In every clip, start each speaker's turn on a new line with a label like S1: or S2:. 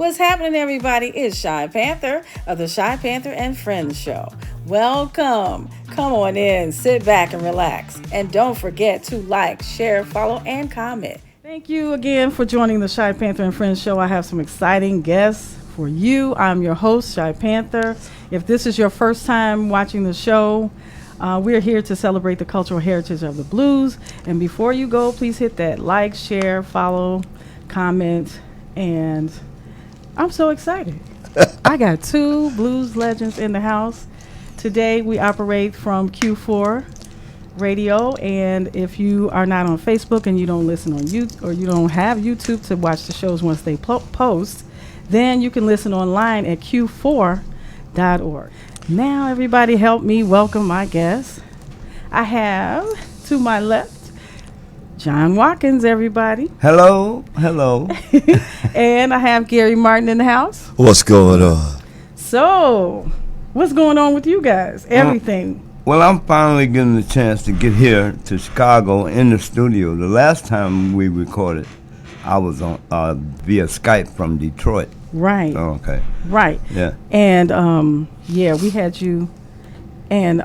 S1: What's happening, everybody? It's Shy Panther of the Shypanther and Friends Show. Welcome. Come on in, sit back and relax. And don't forget to like, share, follow, and comment. Thank you again for joining the Shypanther and Friends Show. I have some exciting guests for you. I'm your host, Shy Panther. If this is your first time watching the show, we're here to celebrate the cultural heritage of the blues. And before you go, please hit that like, share, follow, comment, and I'm so excited. I got two blues legends in the house. Today we operate from Q4 Radio, and if you are not on Facebook and you don't listen on YouTube, or you don't have YouTube to watch the shows once they post, then you can listen online at q4.org. Now everybody help me welcome my guests. I have to my left John Watkins, everybody.
S2: Hello, hello.
S1: And I have Gary Martin in the house.
S3: What's going on?
S1: So, what's going on with you guys? Everything.
S2: Well, I'm finally getting the chance to get here to Chicago in the studio. The last time we recorded, I was on via Skype from Detroit.
S1: Right.
S2: Oh, okay.
S1: Right.
S2: Yeah.
S1: And we had you, and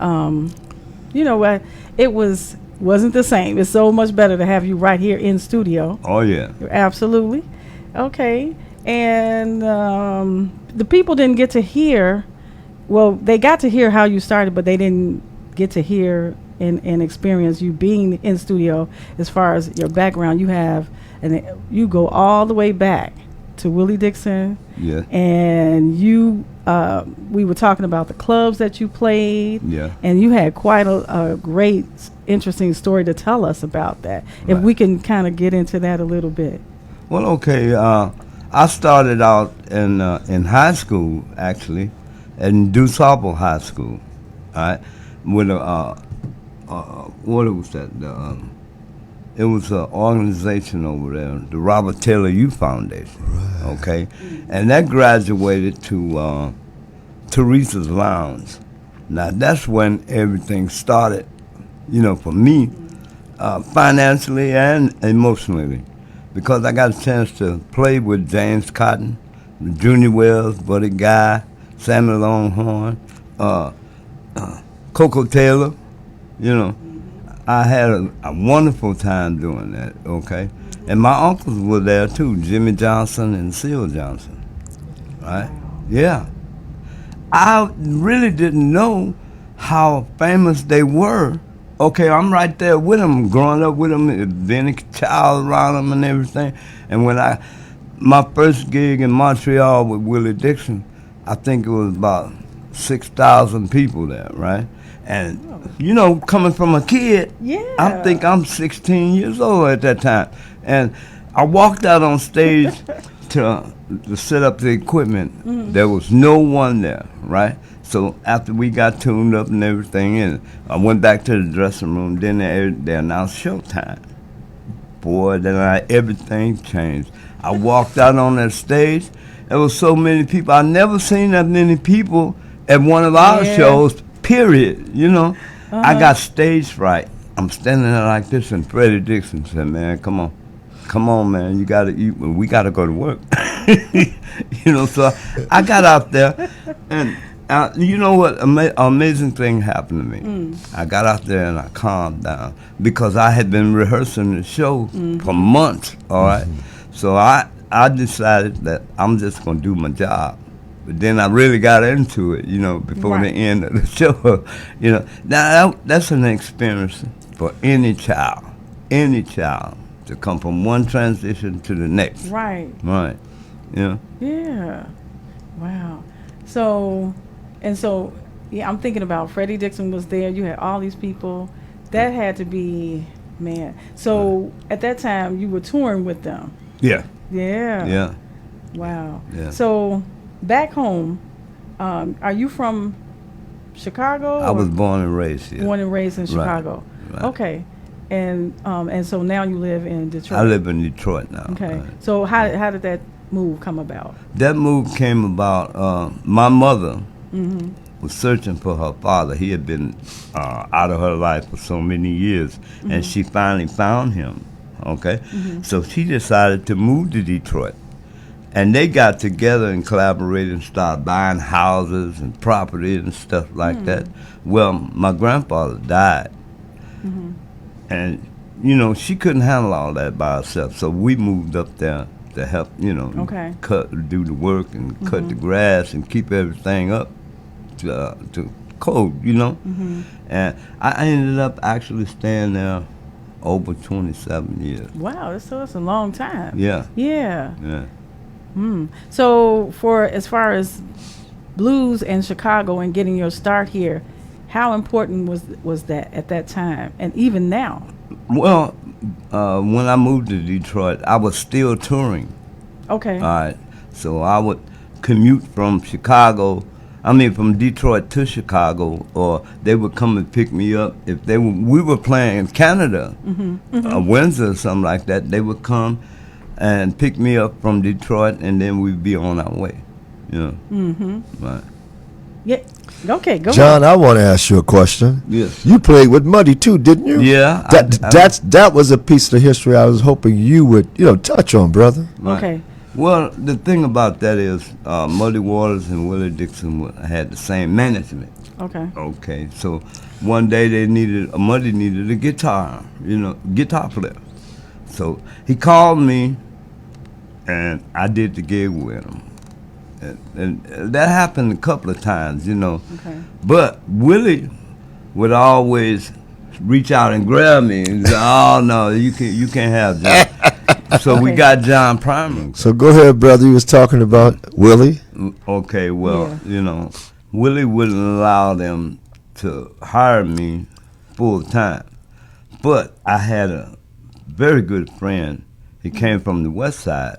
S1: you know what? It wasn't the same. It's so much better to have you right here in studio.
S2: Oh yeah.
S1: Absolutely. Okay. And the people didn't get to hear. Well, they got to hear how you started, but they didn't get to hear and experience you being in studio. As far as your background, you have, and you go all the way back to Willie Dixon.
S2: Yeah.
S1: And you, we were talking about the clubs that you played.
S2: Yeah.
S1: And you had quite a great, interesting story to tell us about that.
S2: Right.
S1: If we can kind of get into that a little bit.
S2: Well, okay. I started out in high school, actually, in Deuce Harbor High School. All right. With what was that? It was an organization over there, the Robert Taylor Youth Foundation. Right. Okay. And that graduated to Teresa's Lounge. Now, that's when everything started, for me, financially and emotionally, because I got a chance to play with James Cotton, Junior Wells, Buddy Guy, Samuel Longhorn, Coco Taylor. I had a wonderful time doing that, okay? And my uncles were there too, Jimmy Johnson and Seal Johnson, right? Yeah. I really didn't know how famous they were. Okay, I'm right there with them, growing up with them, being a child around them and everything. And when my first gig in Montreal with Willie Dixon, I think it was about 6,000 people there, right? And, coming from a kid, I think I'm 16 years old at that time. And I walked out on stage to set up the equipment. Mm. There was no one there, right? So after we got tuned up and everything, and I went back to the dressing room, then they announced showtime. Boy, then everything changed. I walked out on that stage. There was so many people. I never seen that many people at one of our shows, period, I got stage fright. I'm standing there like this, and Freddie Dixon said, man, come on, man, you gotta eat, we gotta go to work. So I got out there, and you know what, amazing thing happened to me. I got out there and I calmed down, because I had been rehearsing the show for months, all right? So I decided that I'm just gonna do my job. But then I really got into it, before the end of the show. Now that's an experience for any child to come from one transition to the next.
S1: Right.
S2: Right. Yeah.
S1: Yeah. Wow. So, I'm thinking about Freddie Dixon was there. You had all these people. That had to be, man. So at that time, you were touring with them.
S2: Yeah.
S1: Yeah.
S2: Yeah.
S1: Wow.
S2: Yeah.
S1: So back home, are you from Chicago?
S2: I was born and raised here.
S1: Born and raised in Chicago.
S2: Right.
S1: Okay. And so now you live in Detroit.
S2: I live in Detroit now.
S1: Okay.
S2: Right.
S1: So how did that move come about?
S2: That move came about, my mother was searching for her father. He had been out of her life for so many years, and she finally found him, okay? So she decided to move to Detroit. And they got together and collaborated and started buying houses and property and stuff like that. Well, my grandfather died. And, you know, she couldn't handle all that by herself. So we moved up there to help, you know, do the work and cut the grass and keep everything up to code, you know. And I ended up actually staying there over 27 years.
S1: Wow, so it's a long time.
S2: Yeah.
S1: Yeah.
S2: Yeah.
S1: So as far as blues in Chicago and getting your start here, how important was that at that time and even now?
S2: Well, when I moved to Detroit, I was still touring.
S1: Okay.
S2: All right. So I would commute from from Detroit to Chicago, or they would come and pick me up. If we were playing in Canada, Windsor or something like that, they would come and pick me up from Detroit, and then we'd be on our way. You know. Right.
S1: Yeah. Okay, go
S3: John,
S1: on.
S3: I want to ask you a question.
S2: Yes.
S3: You played with Muddy too, didn't you?
S2: Yeah.
S3: That was a piece of history I was hoping you would, touch on, brother.
S2: Right.
S1: Okay.
S2: Well, the thing about that is Muddy Waters and Willie Dixon had the same management.
S1: Okay.
S2: Okay. So one day Muddy needed a guitar player. So he called me, and I did the gig with him. And that happened a couple of times, you know.
S1: Okay.
S2: But Willie would always reach out and grab me and say, "Oh no, you can't have John." So we got John Primer.
S3: So go ahead, brother. You was talking about Willie.
S2: Okay, well, Willie wouldn't allow them to hire me full time, but I had a very good friend. He came from the West Side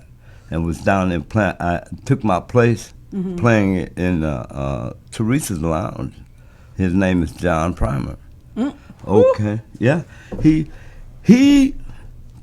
S2: and was down there playing. I took my place playing in Teresa's Lounge. His name is John Primer. Okay, yeah. He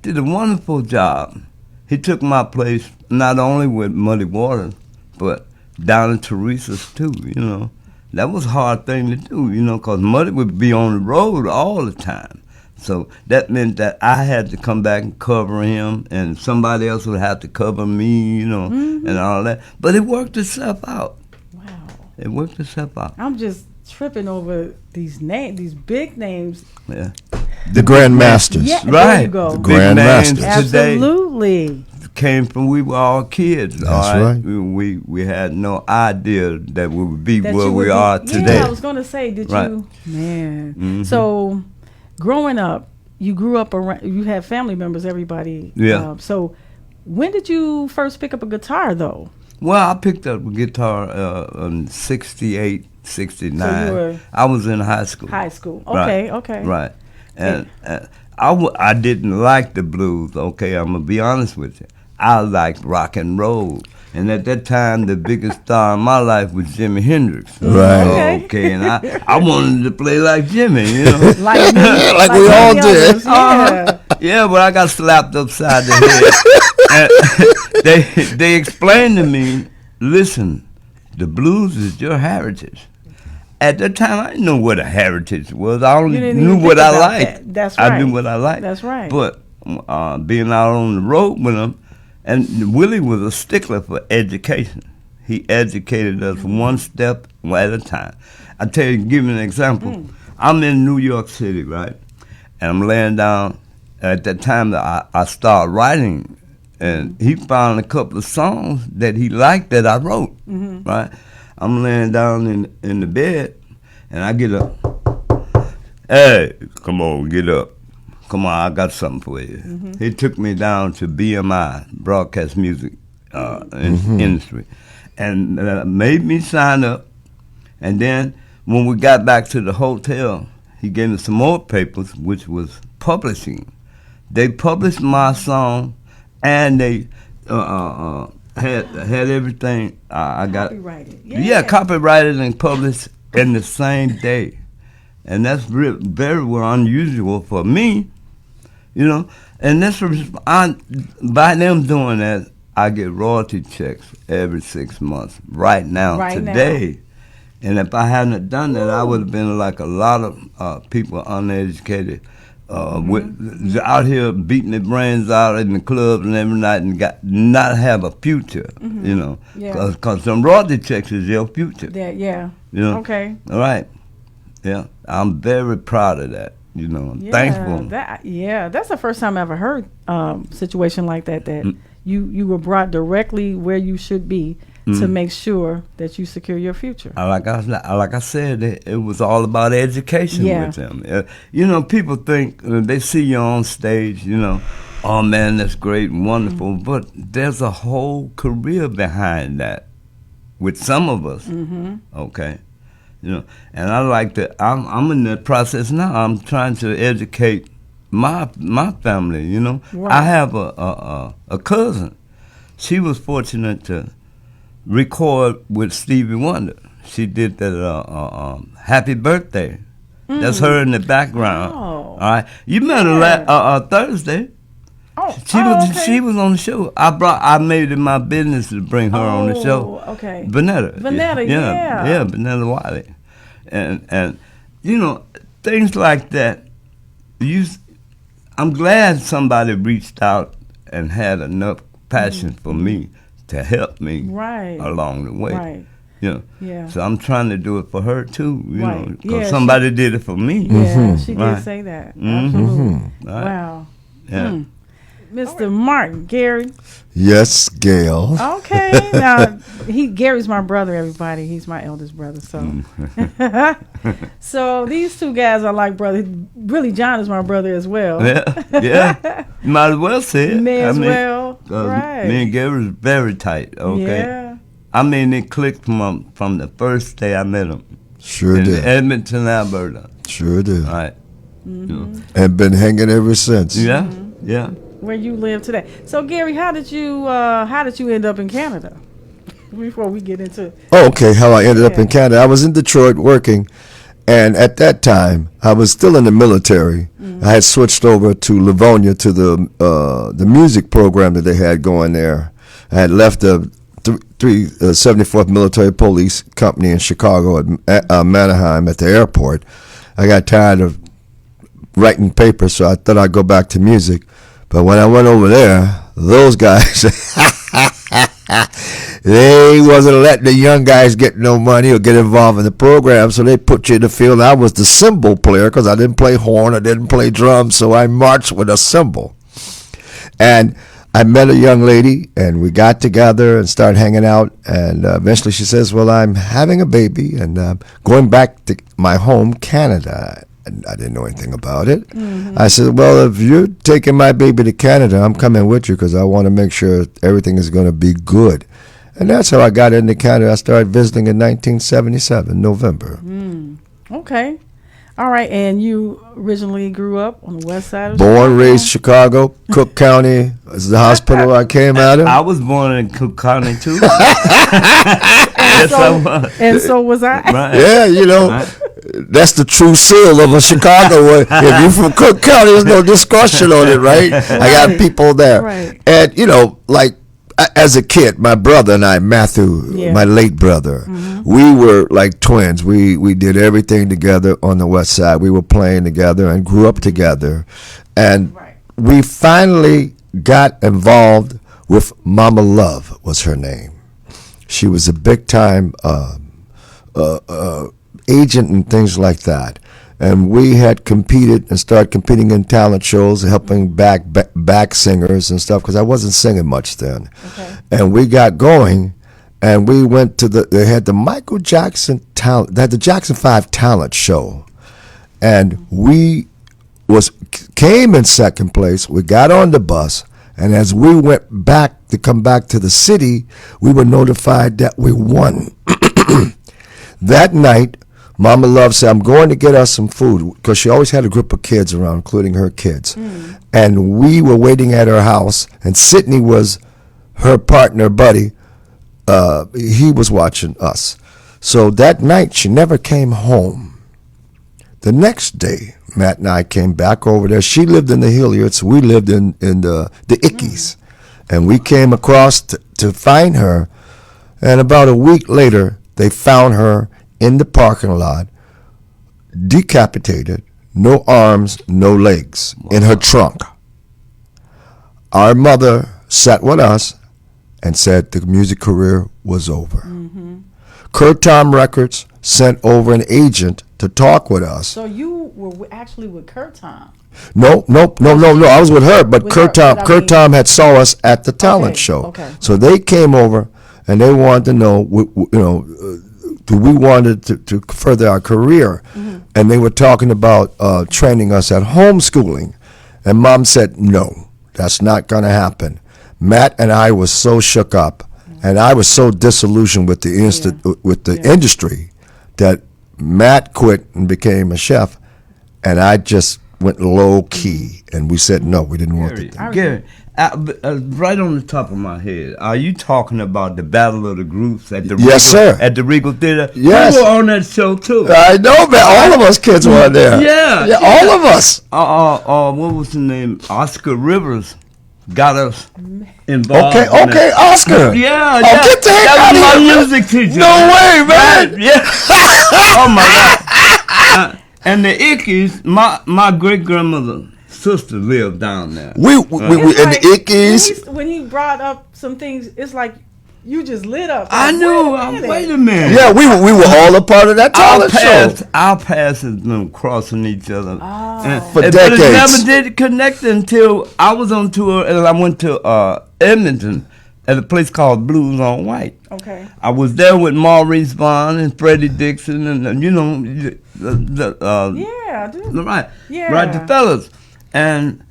S2: did a wonderful job. He took my place not only with Muddy Waters, but down in Teresa's too, you know. That was a hard thing to do, you know, because Muddy would be on the road all the time. So that meant that I had to come back and cover him, and somebody else would have to cover me, you know, and all that. But it worked itself out.
S1: Wow.
S2: It worked itself out.
S1: I'm just tripping over these big names.
S2: Yeah.
S3: The Grandmasters.
S1: Yeah,
S2: Right.
S1: there you go.
S3: The
S2: Big names
S3: Grandmasters.
S2: today
S1: Absolutely.
S2: came from we were all kids.
S3: That's
S2: all right.
S3: right.
S2: We had no idea that we would be
S1: That
S2: where
S1: you
S2: we
S1: would
S2: are
S1: be,
S2: today.
S1: Yeah, I was going to say, did
S2: Right.
S1: you? Man. So growing up, you grew up around, you had family members, everybody.
S2: Yeah.
S1: So when did you first pick up a guitar, though?
S2: Well, I picked up a guitar in 68, 69.
S1: So you were
S2: I was in high school.
S1: high school. Okay, okay.
S2: Right. And I didn't like the blues, okay? I'm going to be honest with you. I liked rock and roll. And at that time, the biggest star in my life was Jimi Hendrix.
S3: Right.
S2: Okay, and I wanted to play like Jimmy, you know.
S1: Like me,
S3: Like we all
S1: many
S3: did.
S1: others, Yeah.
S2: Yeah, but I got slapped upside the head. And they explained to me, listen, the blues is your heritage. At that time, I didn't know what a heritage was. I only
S1: You didn't
S2: knew
S1: even
S2: what
S1: think
S2: I
S1: about
S2: liked.
S1: that. That's
S2: I
S1: right.
S2: knew what I liked.
S1: That's right.
S2: But being out on the road with them, and Willie was a stickler for education. He educated us one step at a time. I tell you, give you an example. I'm in New York City, right? And I'm laying down. At that time, I started writing, and he found a couple of songs that he liked that I wrote, right? I'm laying down in the bed, and I get up. Hey, come on, get up. Come on, I got something for you. He took me down to BMI, Broadcast Music Industry, and made me sign up. And then when we got back to the hotel, he gave me some more papers, which was publishing. They published my song, and they had everything. I got
S1: Copyrighted.
S2: Yeah, copyrighted and published in the same day, and that's very unusual for me, you know. And that's by them doing that, I get royalty checks every 6 months. Right now, today. And if I hadn't done that, I would have been like a lot of people, uneducated, with out here beating their brains out in the clubs and every night and not have a future, you know, because some royalty checks is your future.
S1: Yeah.
S2: You know?
S1: Okay.
S2: All right. Yeah. I'm very proud of that. You know, I'm thankful.
S1: That's the first time I ever heard situation like that. You were brought directly where you should be to make sure that you secure your future.
S2: Like I said, it was all about education with them. You know, people think they see you on stage, you know, oh man, that's great and wonderful, but there's a whole career behind that with some of us. Okay. You know, and I like to. I'm in that process now. I'm trying to educate my family. You know, I have a cousin. She was fortunate to record with Stevie Wonder. She did that Happy Birthday. That's her in the background. All right, you met her Thursday. She was on the show. I made it my business to bring her on the show.
S1: Okay.
S2: Vanetta,
S1: yeah,
S2: Vanetta Wiley, and you know, things like that. I'm glad somebody reached out and had enough passion for me to help me along the way.
S1: Right.
S2: You know, so I'm trying to do it for her too. You know, because somebody did it for me.
S1: Yeah, she did say that. Absolutely.
S2: Right.
S1: Wow.
S2: Yeah.
S1: Mr. Martin, Gary.
S3: Yes, Gale.
S1: Okay. Now, Gary's my brother, everybody. He's my eldest brother. So so these two guys are like brothers. Really, John is my brother as well.
S2: Yeah. You might as well say it.
S1: May as well. Right.
S2: Me and Gary's very tight, okay?
S1: Yeah.
S2: I mean, it clicked from the first day I met him.
S3: Sure did.
S2: In Edmonton, Alberta.
S3: Sure did.
S2: All right.
S3: And been hanging ever since.
S2: Yeah, yeah.
S1: Where you live today. So, Gary, how did you end up in Canada? Before we get into
S3: okay, how I ended up in Canada. I was in Detroit working, and at that time I was still in the military. I had switched over to Livonia to the music program that they had going there. I had left the 74th Military Police Company in Chicago at Manheim at the airport. I got tired of writing papers, so I thought I'd go back to music. But when I went over there, those guys, they wasn't letting the young guys get no money or get involved in the program, so they put you in the field. I was the cymbal player because I didn't play horn, I didn't play drums, so I marched with a cymbal. And I met a young lady, and we got together and started hanging out, and eventually she says, well, I'm having a baby, and going back to my home, Canada. And I didn't know anything about it. I said, well, if you're taking my baby to Canada, I'm coming with you because I want to make sure everything is going to be good. And that's how I got into Canada. I started visiting in 1977, November.
S1: Okay. All right. And you originally grew up on the west side of
S3: Born, raised Chicago. Cook County is the hospital I came out of.
S2: I was born in Cook County, too.
S1: And so was I.
S2: Right.
S3: Yeah, you know. Right. That's the true seal of a Chicago. If you're from Cook County, there's no discussion on it, right? I got people there.
S1: Right.
S3: And, you know, like, as a kid, my brother and I, Matthew, my late brother, we were like twins. We did everything together on the west side. We were playing together and grew up together. And we finally got involved with Mama Love was her name. She was a big-time agent and things like that, and we had competed and started competing in talent shows, helping back singers and stuff because I wasn't singing much then. And we got going, and we went to they had the Michael Jackson talent, they had the Jackson 5 talent show, and we came in second place. We got on the bus, and as we went back to come back to the city, we were notified that we won. That night, Mama Love said, I'm going to get us some food, because she always had a group of kids around, including her kids. And we were waiting at her house, and Sydney was her partner, buddy. He was watching us. So that night, she never came home. The next day, Matt and I came back over there. She lived in the Hilliards. We lived in the Ickies. And we came across to find her. And about a week later, they found her in the parking lot, decapitated, no arms, no legs, in her trunk. Our mother sat with us and said the music career was over. Curtom Records sent over an agent to talk with us.
S1: So you were actually with Curtom.
S3: No. I was with her, but
S1: With her,
S3: Curtom,
S1: but I mean-
S3: Curtom had saw us at the talent show.
S1: okay.
S3: So they came over and they wanted to know, do we wanted to further our career? And they were talking about training us at homeschooling. And Mom said, no, that's not going to happen. Matt and I was so shook up, and I was so disillusioned with the industry that Matt quit and became a chef, and I just went low key, and we said no, we didn't want it.
S2: Gary, right on the top of my head, are you talking about the Battle of the Groups at the
S3: Yes, sir.
S2: At the Regal Theater?
S3: Yes.
S2: We were on that show too.
S3: I know, man. All of us kids were there.
S2: Yeah.
S3: All of us.
S2: What was the name? Oscar Rivers got us involved. in
S3: Okay,
S2: that.
S3: Oscar.
S2: Yeah,
S3: get the heck
S2: that
S3: out
S2: was
S3: of
S2: my
S3: here.
S2: music teacher.
S3: No way, man.
S2: Yeah. Oh my God. And the Ickies, my great grandmother's sister lived down there.
S3: We and the Ickies.
S1: When he brought up some things, it's like you just lit up.
S2: I
S1: Like,
S2: knew. Wait a minute.
S3: Yeah, we were all a part of that talent show.
S2: Our paths has been crossing each other
S3: For
S2: but
S3: decades.
S2: it never did connect until I was on tour and I went to Edmonton at a place called Blues on White.
S1: Okay.
S2: I was there with Maurice Vaughn and Freddie Dixon and
S1: Yeah, I do.
S2: right,
S1: Yeah.
S2: right, the fellas. And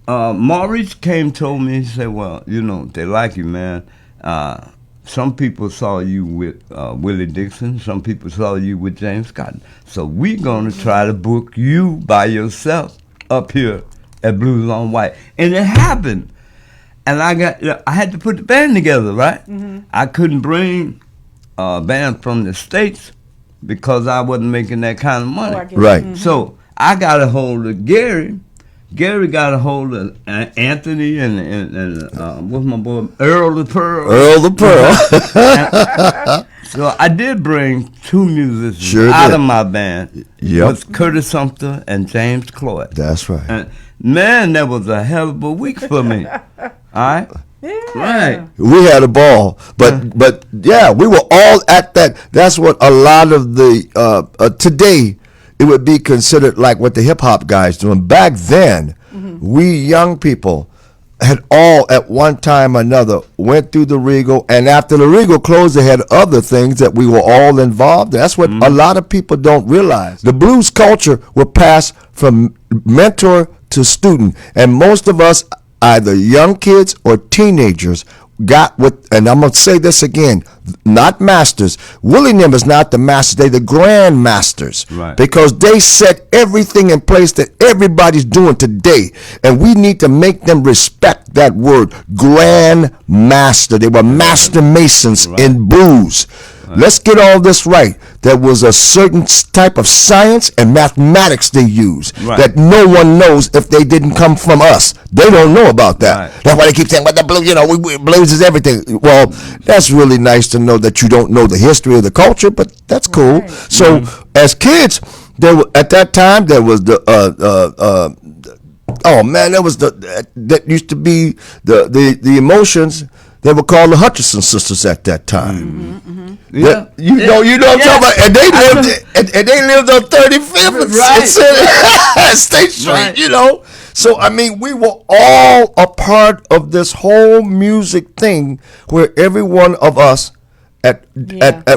S2: Maurice told me, he said, well, they like you, man. Some people saw you with Willie Dixon. Some people saw you with James Scott. So we're going to try to book you by yourself up here at Blues on White. And it happened. And I had to put the band together, right? I couldn't bring a band from the States because I wasn't making that kind of money.
S3: Right.
S2: So I got a hold of Gary. Gary got a hold of Anthony and what's my boy Earl the Pearl.
S3: Earl the Pearl.
S2: So I did bring two musicians
S3: Sure
S2: out
S3: did.
S2: of my band.
S3: Yep.
S2: Was Curtis Sumter and James Cloyd.
S3: That's right.
S2: And man, that was a hell of a week for me. All right.
S1: Yeah.
S2: Right.
S3: We had a ball, but yeah, we were all at that. That's what a lot of the today it would be considered like what the hip hop guys doing. Back then, we young people had all at one time or another went through the Regal, and after the Regal closed, they had other things that we were all involved in. That's what a lot of people don't realize. The blues culture will pass from mentor to student, and most of us, either young kids or teenagers, got with, and I'm gonna say this again, not masters. Willie and them is not the masters; they the grand masters,
S2: Right.
S3: because they set everything in place that everybody's doing today, and we need to make them respect that word, grand master. They were master masons in blues. Let's get all this right. There was a certain type of science and mathematics they used that no one knows if they didn't come from us. They don't know about that.
S2: Right.
S3: That's why they keep saying, "Well, the blues, blues is everything." Well, that's really nice to know that you don't know the history of the culture, but that's cool.
S1: Right.
S3: So, as kids, there were, at that time there was the oh man, that used to be the emotions. They were called the Hutchinson sisters at that time.
S2: Yeah.
S3: You know what I'm talking about? And they lived on 35th and State Street,
S2: Right.
S3: So, I mean, we were all a part of this whole music thing where every one of us at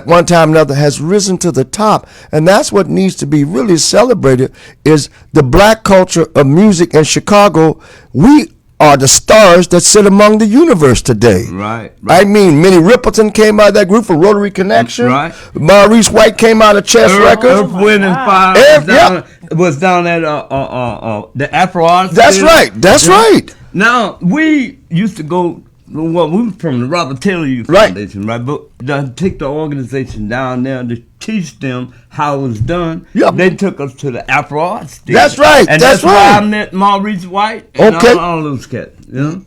S3: one time or another has risen to the top. And that's what needs to be really celebrated is the black culture of music in Chicago. We are the stars that sit among the universe today.
S2: Right.
S3: I mean, Minnie Rippleton came out of that group from Rotary Connection.
S2: Right.
S3: Maurice White came out of Chess Records.
S2: Earth, Wind, and Fire was down at the Afro Arts.
S3: That's
S2: Theater.
S3: right. That's right.
S2: Now, we used to go, well, we were from the Robert Taylor Youth
S3: Right.
S2: Foundation, right? But to take the organization down there to teach them how it was done,
S3: Yep.
S2: they took us to the Afro Arts Theater.
S3: That's right.
S2: And
S3: That's
S2: where
S3: right.
S2: I met Maurice White and
S3: Okay.
S2: all those cats, you know?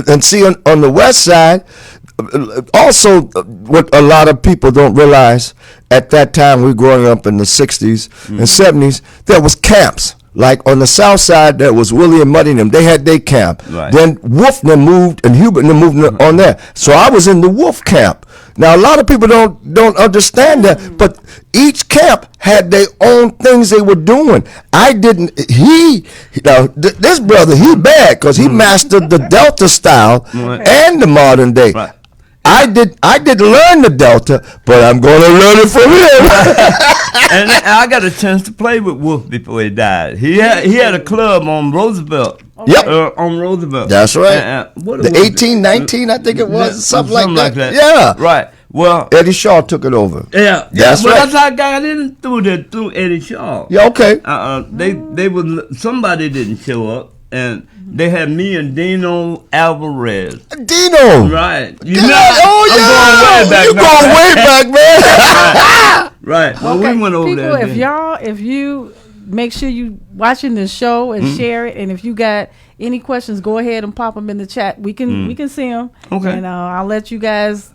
S3: And see, on the west side, also what a lot of people don't realize, at that time, we were growing up in the 60s and 70s, there was camps. Like on the south side, there was Willie and Muddy and them. They had their camp.
S2: Right.
S3: Then Wolf and them moved, and Hubert and them moved on there. So I was in the Wolf camp. Now a lot of people don't understand that, but each camp had their own things they were doing. I didn't. This brother, he bad because he mastered the Delta style and the modern day.
S2: Right.
S3: I did learn the Delta, but I'm going to learn it from him.
S2: And I got a chance to play with Wolf before he died. He had a club on Roosevelt.
S3: Yep.
S2: On Roosevelt.
S3: That's right. The 1819, I think it was, something like that. Yeah.
S2: Right. Well,
S3: Eddie Shaw took it over.
S2: Yeah.
S3: That's right.
S2: That's how I got in through Eddie Shaw.
S3: Yeah. Okay.
S2: They was somebody didn't show up, and they had me and Dino Alvarez.
S3: Dino.
S2: Right.
S3: I'm going way back, man.
S2: Right. Well,
S1: Okay,
S2: we went over
S1: people,
S2: there.
S1: if you make sure you watching this show and share it, and if you got any questions, go ahead and pop them in the chat. We can see them.
S2: Okay.
S1: And I'll let you guys,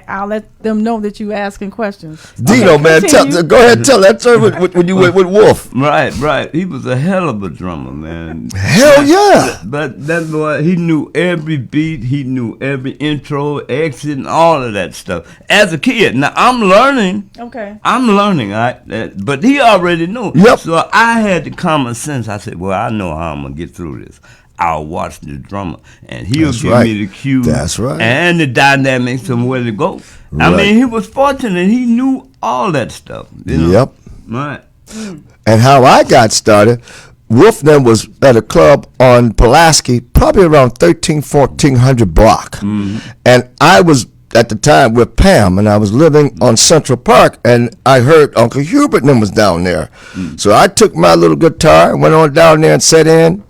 S1: I'll let them know that you asking questions.
S3: Dino,
S1: Okay,
S3: man,
S1: continue.
S3: go ahead and tell that story when you went with Wolf.
S2: Right. He was a hell of a drummer, man.
S3: Hell yeah.
S2: But that boy, he knew every beat, he knew every intro, exit, and all of that stuff. As a kid, now I'm learning.
S1: Okay.
S2: But he already knew.
S3: Yep.
S2: So I had the common sense. I said, well, I know how I'm gonna get through this. I'll watch the drummer, and he'll give me the cue.
S3: That's right.
S2: And the dynamics and where to go. I
S3: Right.
S2: mean, he was fortunate. He knew all that stuff.
S3: Yep.
S2: Right.
S3: And how I got started, Wolf then was at a club on Pulaski, probably around 1400 block. And I was at the time with Pam, and I was living on Central Park, and I heard Uncle Hubert and them was down there. So I took my little guitar and went on down there and sat in,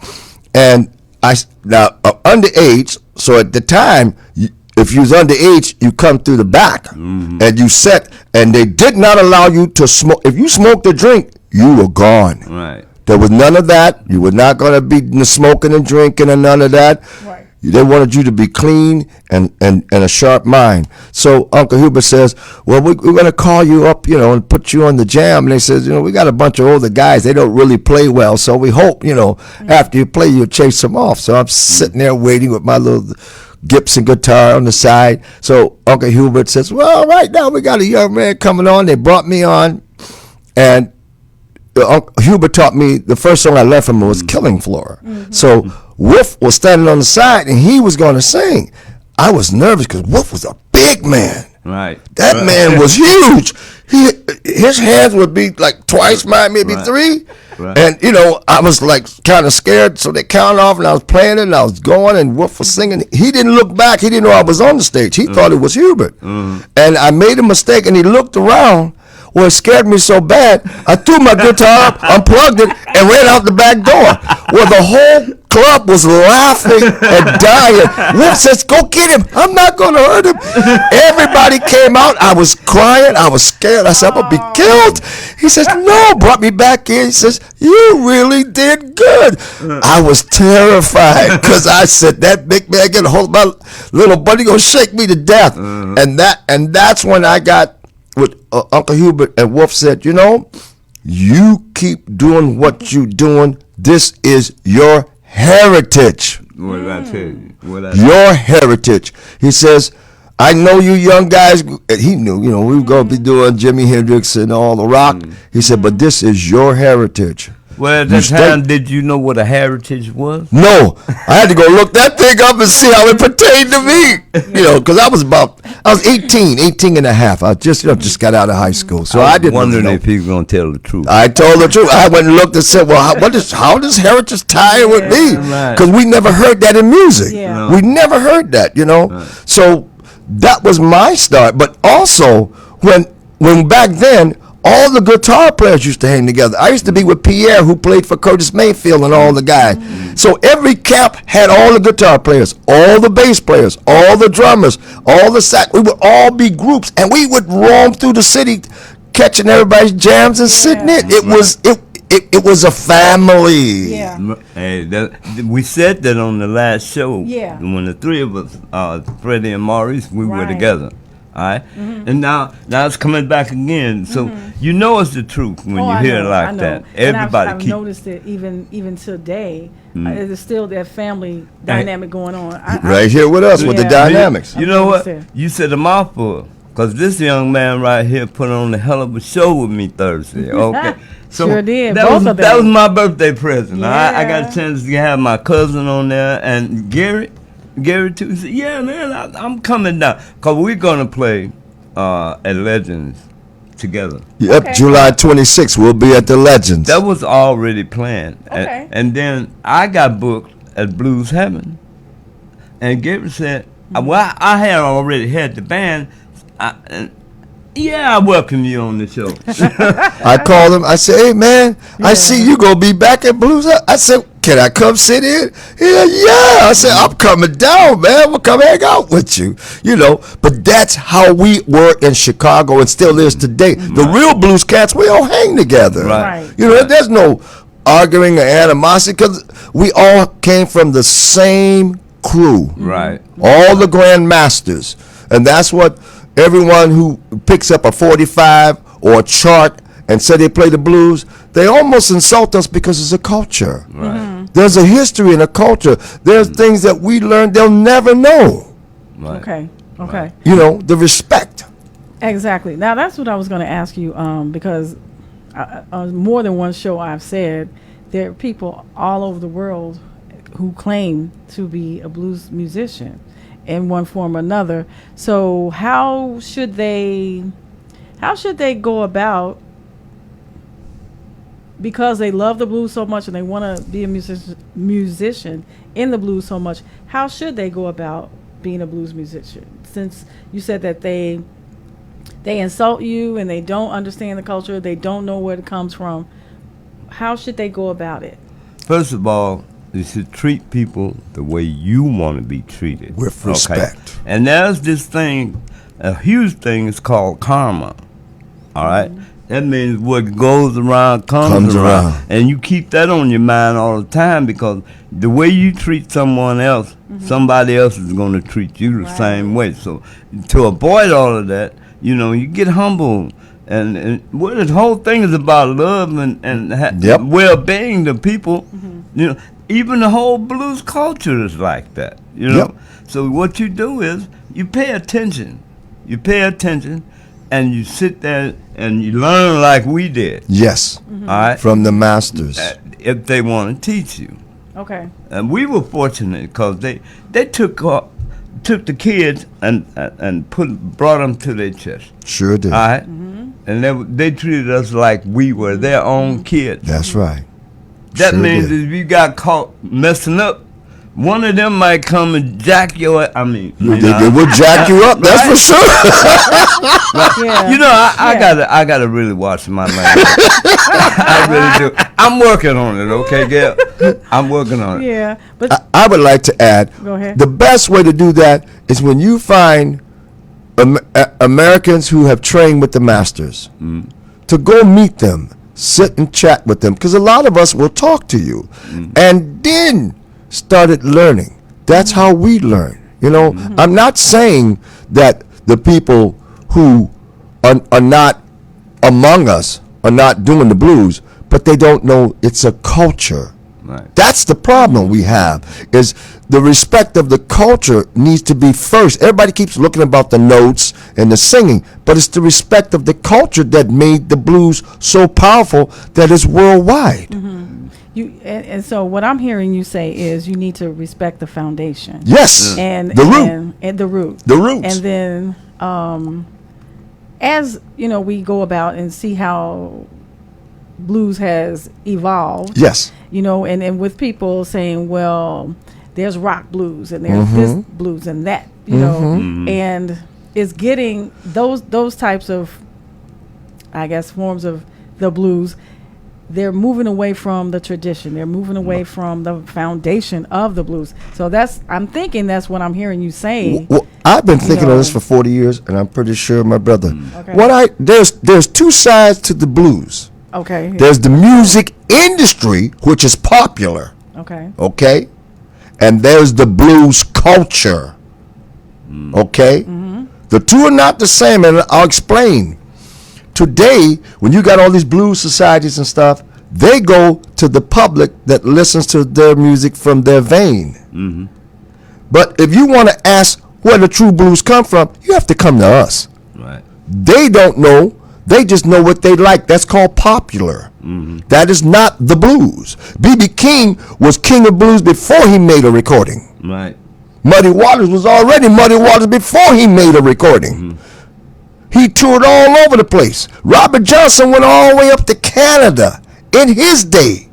S3: and underage, so at the time, if you was underage, you come through the back, and you sat, and they did not allow you to smoke. If you smoked a drink, you were gone.
S2: Right.
S3: There was none of that. You were not going to be smoking and drinking and none of that.
S1: Right.
S3: They wanted you to be clean and a sharp mind. So Uncle Hubert says, well, we're going to call you up, and put you on the jam. And they says, we got a bunch of older guys. They don't really play well. So we hope, after you play, you'll chase them off. So I'm sitting there waiting with my little Gibson guitar on the side. So Uncle Hubert says, well, right now we got a young man coming on. They brought me on. And Hubert taught me, the first song I learned from him was Killing Floor. So Wolf was standing on the side, and he was going to sing. I was nervous because Wolf was a big man.
S2: Right.
S3: That man was huge. His hands would be like twice mine, maybe three.
S2: Right.
S3: And, I was like kind of scared. So they counted off, and I was playing it, and I was going, and Wolf was singing. He didn't look back. He didn't know I was on the stage. He thought it was Hubert. And I made a mistake, and he looked around. Well, it scared me so bad, I threw my guitar up, unplugged it, and ran out the back door. Well, the whole club was laughing and dying. Wolf says, go get him. I'm not going to hurt him. Everybody came out. I was crying. I was scared. I said, I'm going to be killed. He says, no. Brought me back in. He says, you really did good. I was terrified because I said, that big man get a hold of my little buddy, going to shake me to death. And that's when I got with Uncle Hubert, and Wolf said, you keep doing what you doing. This is your heritage.
S2: What did I tell you?
S3: Your heritage. He says, I know you young guys. He knew, we were going to be doing Jimi Hendrix and all the rock. He said, but this is your heritage.
S2: Well, at that time, did you know what a heritage was?
S3: No. I had to go look that thing up and see how it pertained to me. Because I was 18 and a half. I just got out of high school. So I didn't
S2: wondering
S3: know.
S2: if he was going to tell the truth.
S3: I told the truth. I went and looked and said, well, how does heritage tie in with me? Because we never heard that in music.
S1: Yeah.
S3: We never heard that, So that was my start. But also, when back then, all the guitar players used to hang together. I used to be with Pierre, who played for Curtis Mayfield and all the guys. So every camp had all the guitar players, all the bass players, all the drummers, all the sax. We would all be groups, and we would roam through the city, catching everybody's jams and sitting in. It was a family.
S1: Yeah.
S2: Hey, we said that on the last show.
S1: Yeah.
S2: When the three of us, Freddie and Maurice, we were
S1: Right.
S2: together. All right, and now it's coming back again. So you know it's the truth when you hear it like that. Everybody
S1: I've noticed it even today. There's still that family dynamic going on.
S3: Right here with us with the dynamics.
S2: You know what? You said a mouthful. Because this young man right here put on a hell of a show with me Thursday. Okay. So
S1: sure did.
S2: That
S1: Both
S2: was my birthday present.
S1: Yeah.
S2: I got a chance to have my cousin on there and Gary too. He said, yeah, man, I'm coming down. Because we're going to play at Legends together.
S3: Yep, okay. July 26th, we'll be at the Legends.
S2: That was already planned.
S1: Okay.
S2: And then I got booked at Blues Heaven. And Gary said, well, I had already had the band. I welcome you on the show.
S3: I called him. I said, hey, man, I see you going to be back at Blues. I said, can I come sit in? Yeah. I said, I'm coming down, man. We'll come hang out with you. You know, but that's how we were in Chicago and still is today. The real blues cats, we all hang together.
S2: Right.
S3: You know, there's no arguing or animosity because we all came from the same crew.
S2: Right.
S3: All the grandmasters. And that's what everyone who picks up a 45 or a chart and say they play the blues, they almost insult us because it's a culture.
S2: Right.
S3: There's a history and a culture. There's things that we learned they'll never know.
S2: Right.
S1: Okay.
S2: Right.
S3: You know, the respect.
S1: Exactly. Now, that's what I was going to ask you because on more than one show I've said there are people all over the world who claim to be a blues musician in one form or another. So how should they go about, because they love the blues so much and they want to be a musician in the blues so much, how should they go about being a blues musician? Since you said that they insult you and they don't understand the culture, they don't know where it comes from, how should they go about it?
S2: First of all, you should treat people the way you want to be treated.
S3: With respect.
S2: Okay? And there's this thing, a huge thing is called karma. All right? That means what goes around comes around. And you keep that on your mind all the time because the way you treat someone else, somebody else is going to treat you the same way. So to avoid all of that, you know, you get humble. And well, this whole thing is about love and well-being to people. You know, even the whole blues culture is like that, you know. So what you do is you pay attention. You pay attention, and you sit there and you learn like we did.
S3: Yes.
S2: All right.
S3: From the masters.
S2: If they want to teach you.
S1: Okay. And
S2: we were fortunate because they took the kids and brought them to their chest.
S3: Sure did.
S2: All right. And they treated us like we were their own kids.
S3: That's right.
S2: That means if you got caught messing up, one of them might come and jack your. I mean,
S3: they will jack you up. That's for sure.
S2: You know, I gotta really watch my language. I really do. I'm working on it. Okay, Gale. I'm working on it.
S1: Yeah, but
S3: I would like to add.
S1: Go ahead.
S3: The best way to do that is when you find Americans who have trained with the masters to go meet them. Sit and chat with them because a lot of us will talk to you and then started learning. That's how we learn. You know, I'm not saying that the people who are not among us are not doing the blues, but they don't know it's a culture.
S2: Right.
S3: That's the problem we have, is the respect of the culture needs to be first. Everybody keeps looking about the notes and the singing, but it's the respect of the culture that made the blues so powerful that it's worldwide.
S1: And so what I'm hearing you say is you need to respect the foundation.
S3: Yes,
S1: and
S3: the root.
S1: And the root.
S3: The roots.
S1: And then as, you know, we go about and see how blues has evolved.
S3: Yes.
S1: You know, and with people saying, well, there's rock blues and there's this blues and that, you know, and it's getting those types of, I guess, forms of the blues. They're moving away from the tradition. They're moving away from the foundation of the blues. So I'm thinking that's what I'm hearing you say.
S3: Well, I've been thinking of this for 40 years, and I'm pretty sure my brother. There's two sides to the blues.
S1: Okay.
S3: There's the music industry, which is popular.
S1: Okay.
S3: Okay. And there's the blues culture. Okay. The two are not the same, and I'll explain. Today, when you got all these blues societies and stuff, they go to the public that listens to their music from their vein.
S2: Mm-hmm.
S3: But if you want to ask where the true blues come from, you have to come to us.
S2: Right.
S3: They don't know. They just know what they like. That's called popular.
S2: Mm-hmm.
S3: That is not the blues. B.B. King was king of blues before he made a recording.
S2: Right.
S3: Muddy Waters was already Muddy Waters before he made a recording.
S2: Mm-hmm.
S3: He toured all over the place. Robert Johnson went all the way up to Canada in his day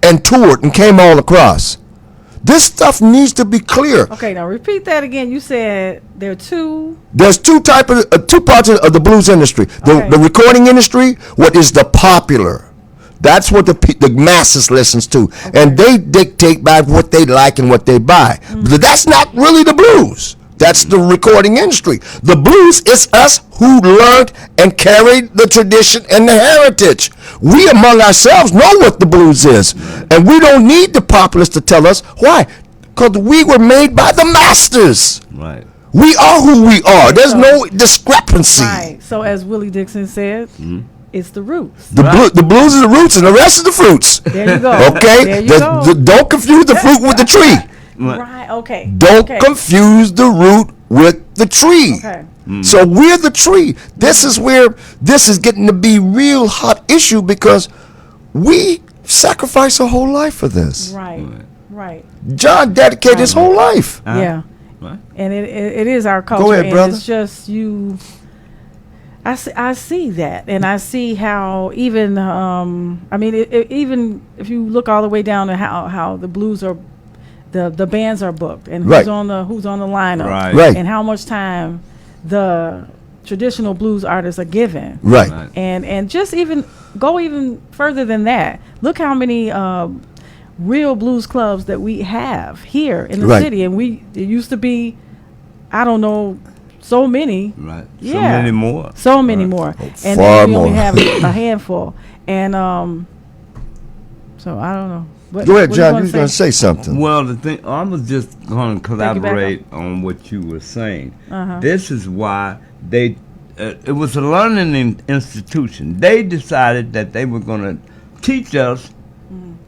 S3: and toured and came all across. This stuff needs to be clear.
S1: Okay, now repeat that again. You said there are two.
S3: There's two parts of the blues industry. The recording industry, what is the popular. That's what the masses listens to. Okay. And they dictate by what they like and what they buy. Mm-hmm. But that's not really the blues. That's the recording industry. The blues is us who learned and carried the tradition and the heritage. We among ourselves know what the blues is. And we don't need the populace to tell us. Why? Because we were made by the masters.
S2: Right.
S3: We are who we are. There's no discrepancy.
S1: Right. So as Willie Dixon said, it's the roots.
S3: The blues is the roots and the rest is the fruits.
S1: There you go.
S3: Okay?
S1: There you go.
S3: Don't confuse the fruit with the tree.
S1: Right, okay.
S3: Don't confuse the root with the tree.
S1: Okay.
S3: So we're the tree. This is where this is getting to be real hot issue because we sacrifice a whole life for this.
S1: Right.
S3: John dedicated his whole life.
S1: Yeah.
S2: Right.
S1: And it is our culture.
S3: Go ahead, brother.
S1: And it's just you. I see that, and I see how even I mean even if you look all the way down to how the blues are. The bands are booked and who's on the lineup,
S3: right.
S1: And how much time the traditional blues artists are given,
S3: right.
S1: And just even go even further than that. Look how many real blues clubs that we have here in the city, and it used to be, I don't know, so many,
S2: right?
S1: Yeah,
S2: so many more,
S1: and then we only have a handful, and so I don't know.
S3: Go ahead, John. You was going to say something.
S2: Well, the thing, I was just going to collaborate on what you were saying. This is why it was a learning institution. They decided that they were going to teach us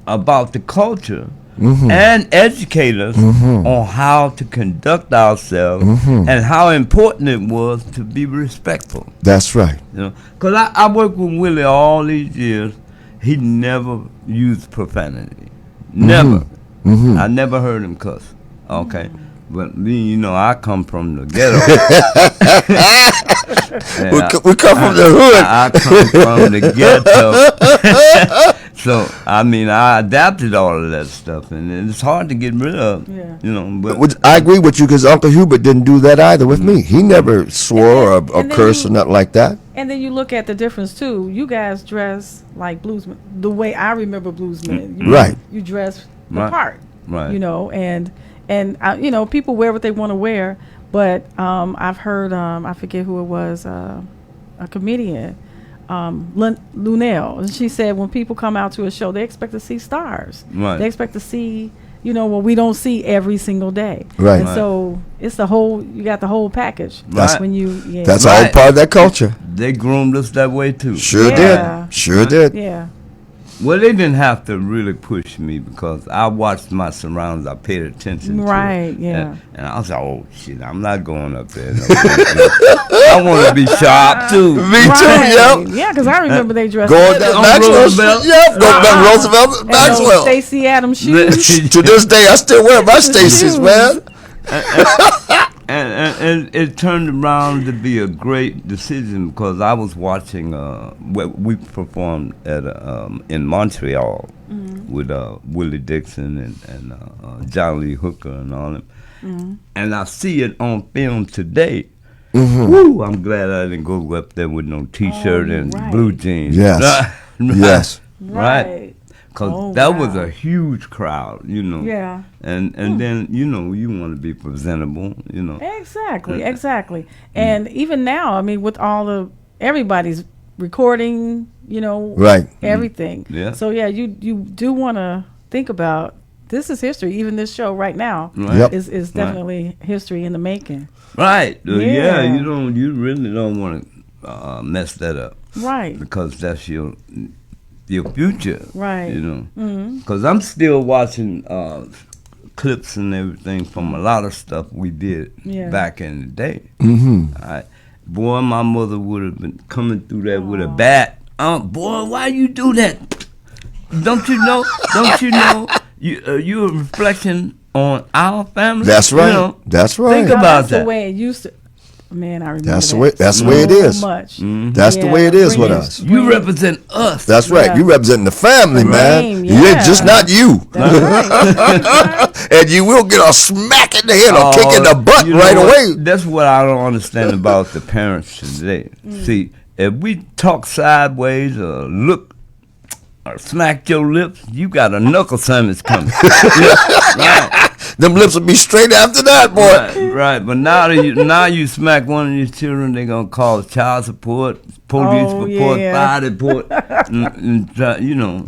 S2: about the culture and educate us on how to conduct ourselves and how important it was to be respectful.
S3: That's right.
S2: You know, because I worked with Willie all these years. He never used profanity. Never. I never heard him cuss. Okay. But me, I come from the ghetto.
S3: we come from the hood.
S2: I come from the ghetto. So, I adapted all of that stuff, and it's hard to get rid of. Yeah.
S3: But I agree with you because Uncle Hubert didn't do that either with me. He never swore or cursed or nothing like that.
S1: And then you look at the difference too. You guys dress like bluesmen, the way I remember bluesmen. You dress the part.
S2: Right.
S1: And people wear what they want to wear. But I've heard, I forget who it was, a comedian, Lunel, and she said when people come out to a show, they expect to see stars.
S2: Right.
S1: They expect to see, what we don't see every single day.
S3: Right.
S1: And so it's you got the whole package.
S2: Right.
S1: When
S3: that's all part of that culture.
S2: They groomed us that way too.
S3: Sure did.
S1: Yeah.
S2: Well, they didn't have to really push me because I watched my surroundings. I paid attention to it.
S1: Yeah.
S2: And I was like, oh, shit, I'm not going up there. No, I want to be sharp, too.
S3: Me too, yep.
S1: Yeah, because I remember they dressed
S3: going down Maxwell. Yep, going down Roosevelt, Maxwell.
S1: Stacey Adams shoes.
S3: To this day, I still wear my Stacey's, man.
S2: And it turned around to be a great decision because I was watching. We performed at in Montreal with Willie Dixon and John Lee Hooker and all them, and I see it on film today. Woo! I'm glad I didn't go up there with no T-shirt and blue jeans.
S3: Yes, yes,
S2: right. Because that was a huge crowd,
S1: Yeah.
S2: And then, you want to be presentable,
S1: Exactly. And even now, with everybody's recording,
S3: right.
S1: everything.
S2: Yeah.
S1: So, yeah, you do want to think about this is history. Even this show right now
S2: Right.
S1: is definitely history in the making.
S2: Right.
S1: Yeah.
S2: You really don't want to mess that up.
S1: Right.
S2: Because that's your future.
S1: Right.
S2: Because I'm still watching clips and everything from a lot of stuff we did back in the day. All right. Boy, my mother would have been coming through there with a bat. Boy, why you do that? Don't you know? You're a reflection on our family.
S3: That's right. That's right.
S2: Think about
S1: that's
S2: that.
S1: the way it used to. Man, I remember
S3: That's
S1: that
S3: the way it is.
S1: much.
S3: That's the way it is with us.
S2: You represent us.
S3: That's right.
S1: Yeah.
S3: You representing the family, man.
S1: name,
S3: You ain't just not you.
S1: That's right.
S3: And you will get a smack in the head or kick in the butt
S2: You know
S3: right
S2: what?
S3: away.
S2: That's what I don't understand about the parents today. See, if we talk sideways or look or smack your lips, you got a knuckle sandwich coming. Right.
S3: Them lips will be straight after that, boy.
S2: Right. But now you smack one of your children, they're gonna call child support, police report, fire report, you know.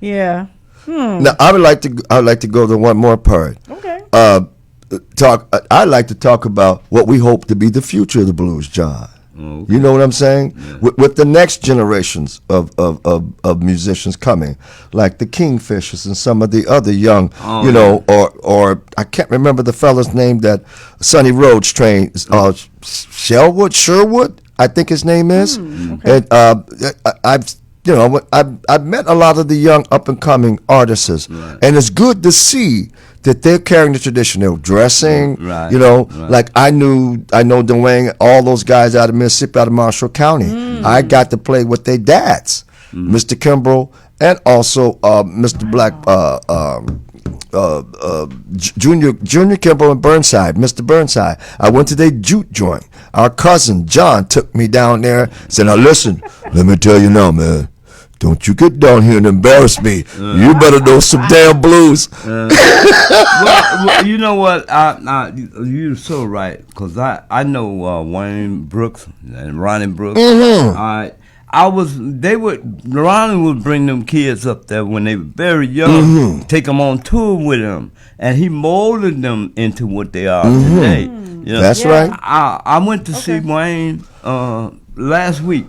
S1: Yeah.
S3: Now I would like to go to one more part.
S1: Okay.
S3: I'd like to talk about what we hope to be the future of the blues, John.
S2: Okay.
S3: You know what I'm saying? Yeah. With the next generations of musicians coming, like the Kingfishers and some of the other young, or I can't remember the fella's name that Sonny Rhodes trained, Sherwood, I think his name is.
S1: Okay.
S3: And I've met a lot of the young up and coming artists, and it's good to see that they're carrying the tradition. They're dressing, like I know Dwayne, all those guys out of Mississippi, out of Marshall County. I got to play with their dads, Mr. Kimbrough, and also Mr. Black, Junior Kimbrough and Burnside, Mr. Burnside. I went to their jute joint. Our cousin John took me down there. Said, "Now listen, let me tell you now, man. Don't you get down here and embarrass me. You better know some damn blues."
S2: Well, you know what? You're so right, because I know Wayne Brooks and Ronnie Brooks. Ronnie would bring them kids up there when they were very young, take them on tour with him, and he molded them into what they are today. You know?
S3: That's right.
S2: I went to see Wayne last week.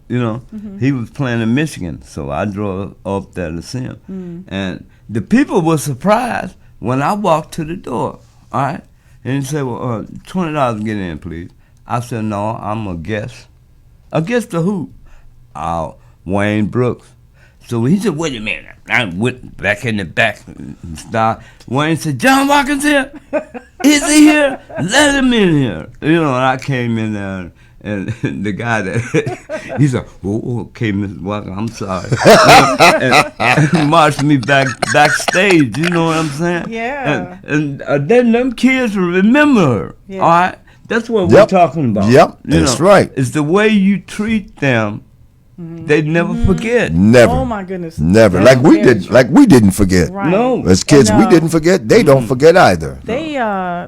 S2: He was playing in Michigan, so I drove up there to see him. And the people were surprised when I walked to the door, all right? And he said, well, $20 to get in, please. I said, no, I'm a guest. A guest to who? Wayne Brooks. So he said, wait a minute. I went back in the back and started. Wayne said, John Watkins here? Is he here? Let him in here. And I came in there. And the guy that he said, "Oh, okay, Mr. Watkins, I'm sorry," and marched me backstage. You know what I'm saying?
S1: Yeah.
S2: And then them kids remember her.
S1: Yeah.
S2: All right, that's what we're talking about.
S3: Yep, that's right.
S2: It's the way you treat them. They never forget.
S3: Never.
S1: Oh my goodness.
S3: Never.
S1: That's
S3: Like we
S1: very
S3: did.
S1: true.
S3: Like we didn't forget.
S1: Right.
S2: No.
S3: As kids, we didn't forget. They don't forget either.
S1: They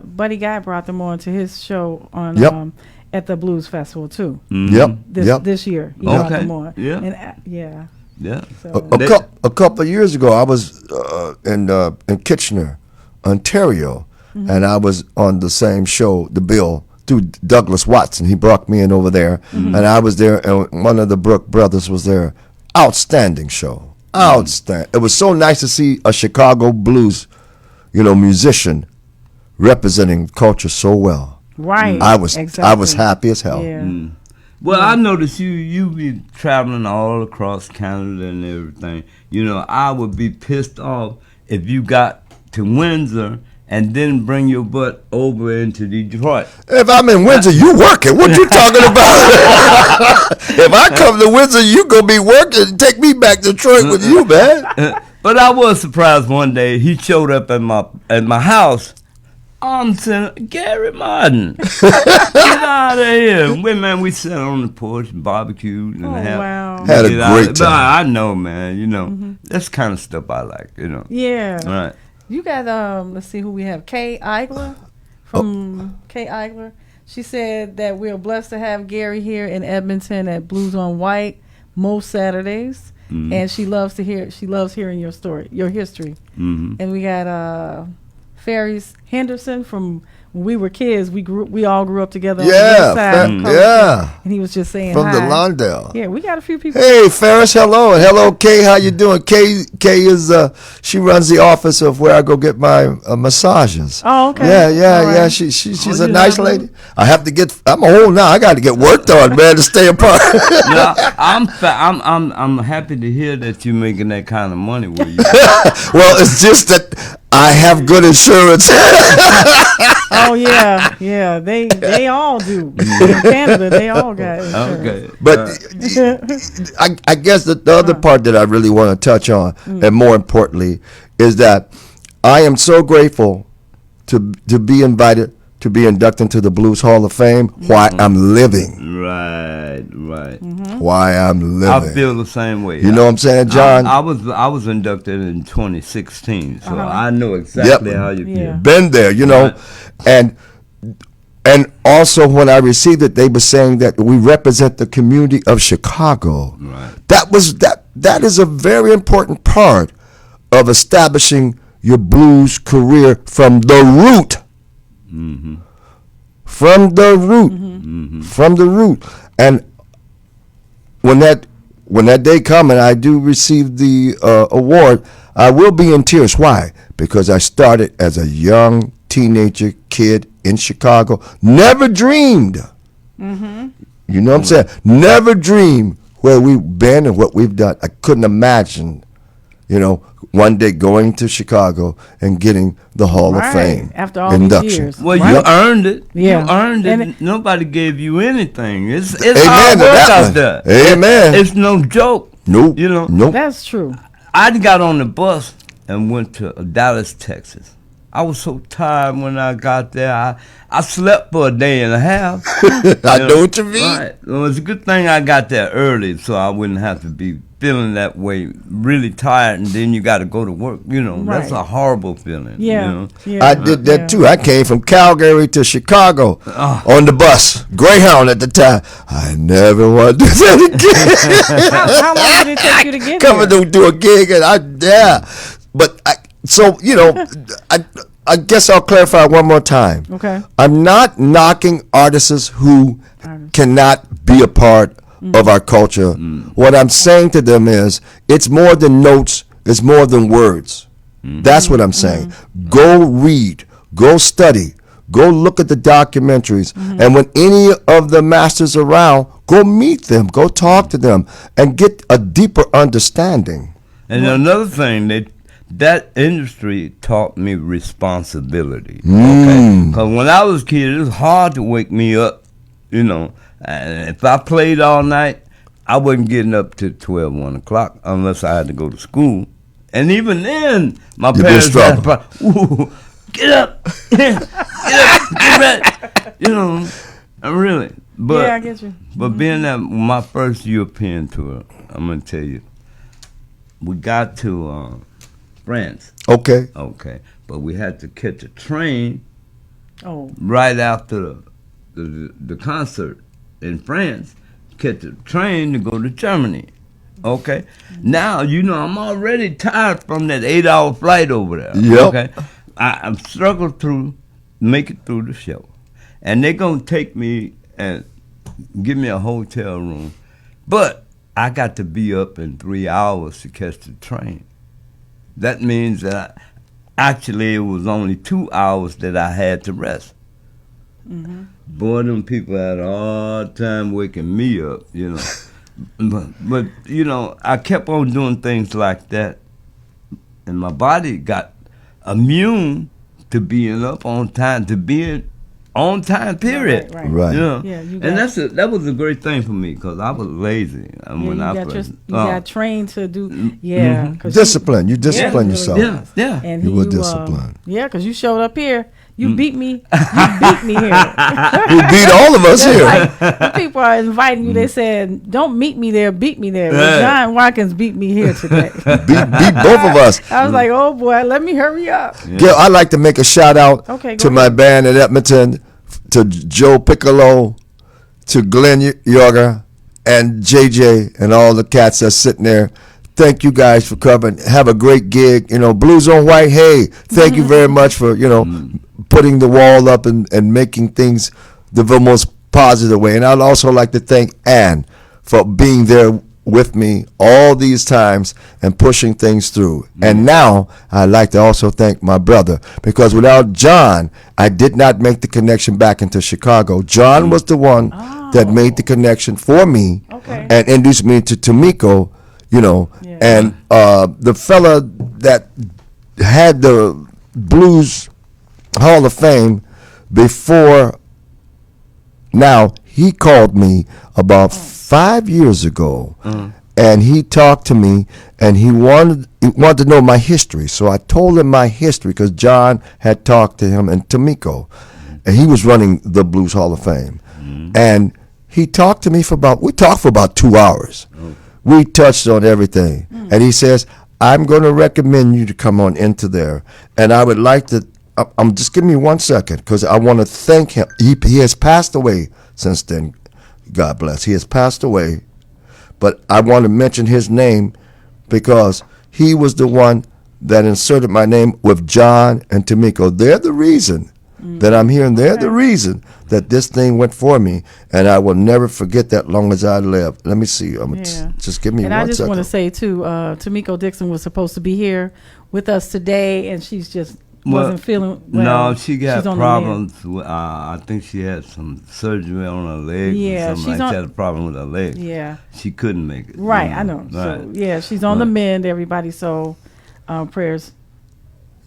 S1: Buddy Guy brought them on to his show on at the Blues Festival too.
S3: Yep.
S1: This year he brought them on.
S2: Yeah.
S1: And
S2: Yeah.
S1: So.
S3: A couple of years ago, I was in Kitchener, Ontario, and I was on the same show, The Bill, through Douglas Watson. He brought me in over there, and I was there, and one of the Brooke brothers was there. Outstanding show. Outstanding. It was so nice to see a Chicago blues, musician representing culture so well.
S1: Right.
S3: I was happy as hell.
S1: Yeah.
S2: Well, I noticed you be traveling all across Canada and everything. I would be pissed off if you got to Windsor and then bring your butt over into Detroit.
S3: If I'm in Windsor, you working. What you talking about? If I come to Windsor, you gonna be working. Take me back to Detroit with you, man.
S2: But I was surprised one day he showed up at my house. I'm saying, Gary Martin, get out of here. We sat on the porch and barbecued and
S3: had a great time.
S2: I know, man. That's the kind of stuff I like.
S1: Yeah.
S2: All right.
S1: You got let's see who we have. Kay Eigler from Kay Eigler. She said that we're blessed to have Gary here in Edmonton at Blues on White. most Saturdays, and she loves hearing your story, your history. And we got Ferris Henderson from when we were kids. We all grew up together.
S3: Yeah,
S1: on the side of Culver
S3: yeah.
S1: City. And he was just saying
S3: From
S1: hi.
S3: the Lawndale.
S1: Yeah, we got a few people.
S3: Hey, Ferris, hello. And hello, Kay. How you doing? Kay is, she runs the office of where I go get my massages.
S1: Oh, okay.
S3: Yeah.
S1: Right.
S3: She's a nice lady. I'm old now. I got to get worked on, man, to stay apart.
S2: Yeah, I'm happy to hear that you're making that kind of money with you.
S3: Well, it's just that I have good insurance.
S1: Oh yeah. They all do. In Canada, they all got insurance.
S2: Okay.
S3: But I guess the other part that I really want to touch on, and more importantly, is that I am so grateful to be invited to be inducted into the Blues Hall of Fame while I'm living.
S2: Right.
S3: While I'm living.
S2: I feel the same way.
S3: You know what I'm saying, John?
S2: I was inducted in 2016, so I know exactly how you feel.
S3: Been there, you know. And also when I received it, they were saying that we represent the community of Chicago.
S2: Right.
S3: That is a very important part of establishing your blues career from the root. From the root. From the root. And when that day comes and I do receive the award, I will be in tears. Why? Because I started as a young teenager kid in Chicago. Never dreamed. You know what I'm saying? Never dreamed where we've been and what we've done. I couldn't imagine, one day going to Chicago and getting the Hall of Fame
S1: after all
S3: induction.
S1: these years.
S2: Well, you earned it.
S1: Yeah.
S2: You earned it.
S1: And
S2: Nobody gave you anything. It's
S3: Amen
S2: hard
S3: to
S2: work
S3: that
S2: out
S3: one.
S2: there.
S3: Amen.
S2: It's no joke.
S3: Nope.
S2: Nope.
S1: That's true.
S2: I got on the bus and went to Dallas, Texas. I was so tired when I got there. I slept for a day and a half.
S3: I know what you mean.
S2: Right. Well, it's a good thing I got there early so I wouldn't have to be feeling that way, really tired, and then you got to go to work. That's a horrible feeling.
S1: Yeah.
S3: I did that too. I came from Calgary to Chicago on the bus, Greyhound at the time. I never want to do that again.
S1: How long did it take you to get
S3: Coming
S1: here?
S3: to do a gig, and I guess I'll clarify one more time.
S1: Okay.
S3: I'm not knocking artists who cannot be a part of our culture. What I'm saying to them is, it's more than notes, it's more than words. That's what I'm saying. Go read, go study, go look at the documentaries, and when any of the masters around, go meet them, go talk to them, and get a deeper understanding.
S2: And another thing, that industry taught me responsibility. Okay, because when I was a kid, it was hard to wake me up. And if I played all night, I wasn't getting up till 12, 1 o'clock unless I had to go to school. And even then, my parents had get up, get ready. Really. But,
S1: I get you.
S2: But being that my first European tour, I'm going to tell you, we got to France.
S3: Okay.
S2: But we had to catch a train right after the concert in France, catch a train to go to Germany. Okay. Now, I'm already tired from that 8-hour flight over there.
S3: Yep.
S2: Okay. I'm struggled through, make it through the show. And they're going to take me and give me a hotel room. But I got to be up in 3 hours to catch the train. That means that actually it was only 2 hours that I had to rest. Boy, them people had a hard time waking me up, But I kept on doing things like that, and my body got immune to being up on time, to being on time, period.
S3: Right.
S1: Yeah,
S2: and that was a great thing for me because I was lazy when I first.
S1: You got trained to do. Yeah,
S3: discipline. You discipline yourself.
S2: Yeah.
S1: And
S3: you were disciplined.
S1: Because you showed up here. You beat me. You beat me here.
S3: You beat all of us here.
S1: Like, the people are inviting you. They said, "Don't meet me there. Beat me there." Well, John Watkins beat me here today.
S3: beat both of us.
S1: I was like, "Oh boy, let me hurry up."
S3: Gale, I'd like to make a shout out to my band at Edmonton, to Joe Piccolo, to Glenn Yorger, and JJ and all the cats that's sitting there. Thank you guys for coming. Have a great gig. Blues on White. Hey, thank you very much for putting the wall up and making things the most positive way. And I'd also like to thank Ann for being there with me all these times and pushing things through. And now I'd like to also thank my brother, because without John, I did not make the connection back into Chicago. John was the one that made the connection for me and introduced me to Tomiko, and the fella that had the Blues Hall of Fame before now, he called me about 5 years ago, and he talked to me, and he wanted to know my history. So I told him my history, because John had talked to him and Tomiko, and he was running the Blues Hall of Fame. And he talked to me we talked for about 2 hours. We touched on everything. And he says, I'm going to recommend you to come on into there. And I would like to, just give me 1 second, because I want to thank him. He has passed away since then. God bless. He has passed away. But I want to mention his name because he was the one that inserted my name with John and Tomiko. They're the reason that I'm here, and they're the reason that this thing went for me, and I will never forget that long as I live. Let me see. Just give me 1 second.
S1: And I just want to say, too, Tomiko Dixon was supposed to be here with us today, and she's just wasn't feeling well.
S2: No, she got problems. I think she had some surgery on her leg.
S1: Yeah,
S2: she had a problem with her leg.
S1: Yeah,
S2: she couldn't make it.
S1: Right, I know. Right. So she's on the mend, everybody. So prayers.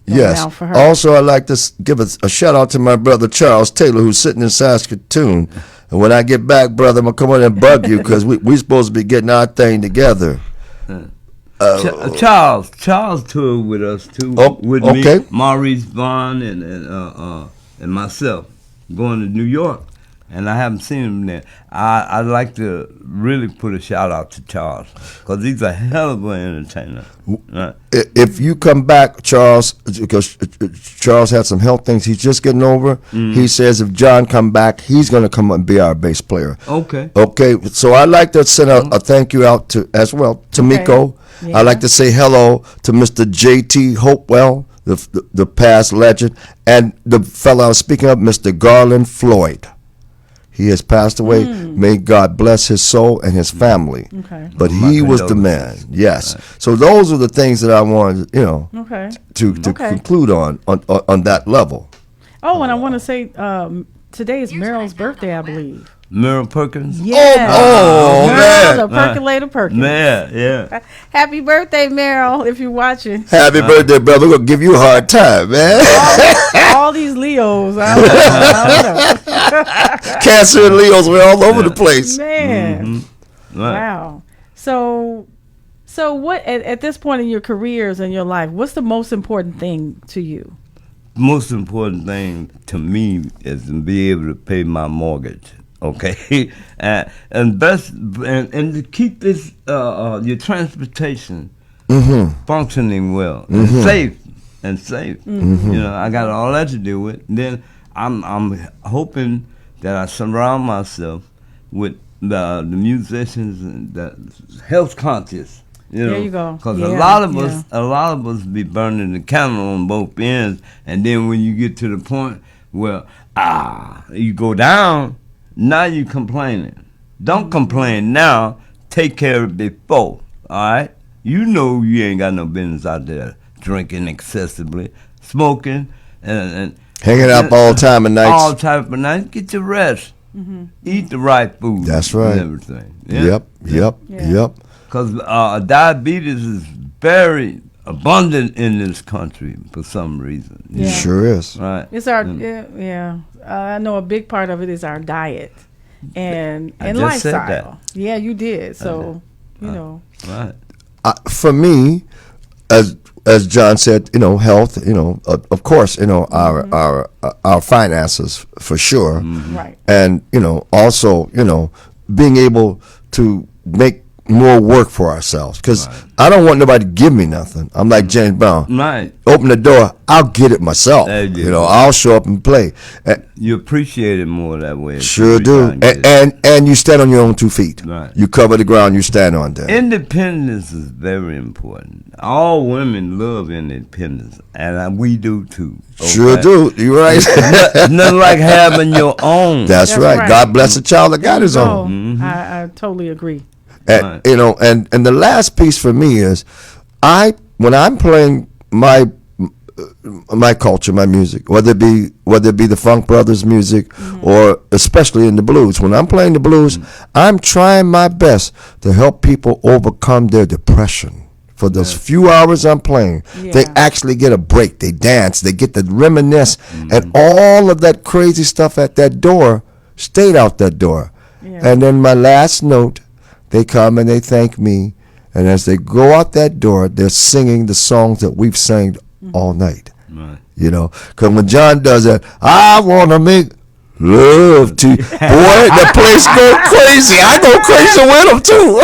S3: Yes.
S1: Out for her.
S3: Also, I'd like to give a shout out to my brother Charles Taylor, who's sitting in Saskatoon. And when I get back, brother, I'm gonna come on and bug you, because we supposed to be getting our thing together.
S2: Charles toured with us too. With me, Maurice Vaughn, and myself, going to New York, and I haven't seen him there. I'd like to really put a shout out to Charles, because he's a hell of an entertainer. Right?
S3: If you come back, Charles, because Charles had some health things he's just getting over. He says if John come back, he's going to come and be our bass player. Okay. So I'd like to send a thank you out to as well to Tomiko. Yeah. I'd like to say hello to Mr. J.T. Hopewell, the past legend, and the fellow I was speaking of, Mr. Garland Floyd. He has passed away. May God bless his soul and his family. Okay. But he was the man. Yes. Right. So those are the things that I wanted, to conclude on that level.
S1: Oh, and I want to say today is Meryl's birthday, I believe.
S2: Meryl Perkins.
S1: Yeah.
S3: Man.
S1: The Percolator Perkins.
S2: Man, yeah.
S1: Happy birthday, Meryl, if you're watching.
S3: Happy birthday, brother. We're going to give you a hard time, man.
S1: All these Leos. I don't know.
S3: Cancer and Leos were all over the place.
S1: Man. Right. Wow. So what, at this point in your careers and your life, what's the most important thing to you?
S2: Most important thing to me is to be able to pay my mortgage. Okay, and to keep this your transportation functioning well and safe. I got all that to do with. Then I'm hoping that I surround myself with the musicians that health conscious.
S1: There you go.
S2: Because a lot of us be burning the candle on both ends, and then when you get to the point where you go down. Now you complaining. Don't complain now. Take care of it before. All right? You know you ain't got no business out there drinking excessively, smoking, and
S3: hanging out all time of nights.
S2: All time of nights. Get your rest. Eat the right food.
S3: That's right.
S2: And everything. Yeah?
S3: Yep.
S2: Because diabetes is very abundant in this country for some reason.
S3: Yeah. Sure is.
S2: Right.
S1: It's our I know a big part of it is our diet and lifestyle. Yeah, you did. So
S2: Right.
S3: For me, as John said, health. Of course, our finances for sure.
S1: Right.
S3: And also, being able to make more work for ourselves because I don't want nobody to give me nothing. I'm like James Brown.
S2: Right.
S3: Open the door, I'll get it myself.
S2: You go.
S3: I'll show up and play.
S2: You appreciate it more that way.
S3: Sure do. And you stand on your own 2 feet.
S2: Right.
S3: You cover the ground, you stand on that.
S2: Independence is very important. All women love independence, and we do too. Okay?
S3: Sure do. You're right.
S2: Nothing like having your own.
S3: That's right. God bless the child that got his own.
S1: Mm-hmm. I totally agree.
S3: And, and the last piece for me is, when I'm playing my culture, my music, whether it be the Funk Brothers music or especially in the blues. When I'm playing the blues, I'm trying my best to help people overcome their depression. For those few hours I'm playing, they actually get a break. They dance. They get to reminisce, and all of that crazy stuff at that door stayed out that door. Yeah. And then my last note, they come and they thank me, and as they go out that door, they're singing the songs that we've sang all night. Right. Because when John does that, I want to make love to you. Boy, the place go crazy. I go crazy with them too.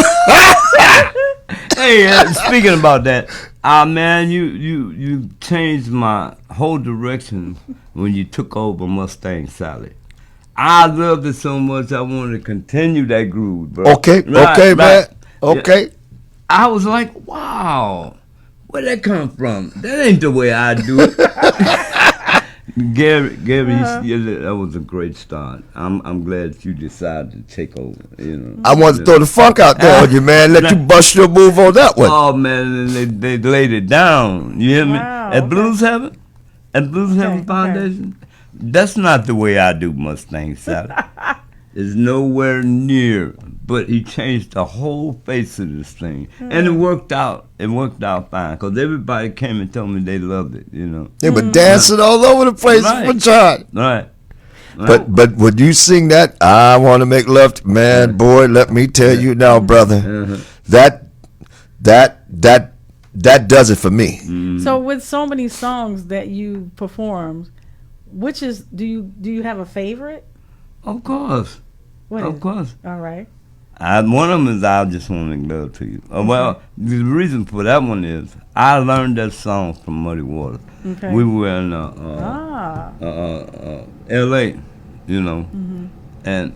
S2: Hey, speaking about that, man, you changed my whole direction when you took over Mustang Sally. I loved it so much I wanted to continue that groove, bro.
S3: Okay, man. Okay.
S2: Yeah. I was like, wow, where'd that come from? That ain't the way I do it. Gary, that was a great start. I'm glad that you decided to take over.
S3: I wanted to throw the funk out there on you, man. Let you bust your move on that one.
S2: Oh man, they laid it down. You hear me? At Blues Heaven, Foundation. That's not the way I do Mustang Sally. It's nowhere near. But he changed the whole face of this thing, and it worked out. It worked out fine because everybody came and told me they loved it.
S3: They were dancing all over the place for John.
S2: Right.
S3: But would you sing that? I want to make love to man, boy. Let me tell you now, brother. That does it for me.
S1: So with so many songs that you performed, which is do you have a favorite?
S2: Of course. Of course.
S1: All right.
S2: One of them is I Just Want to Make Love to You. Well, the reason for that one is I learned that song from Muddy Waters. Okay. We were in L.A., and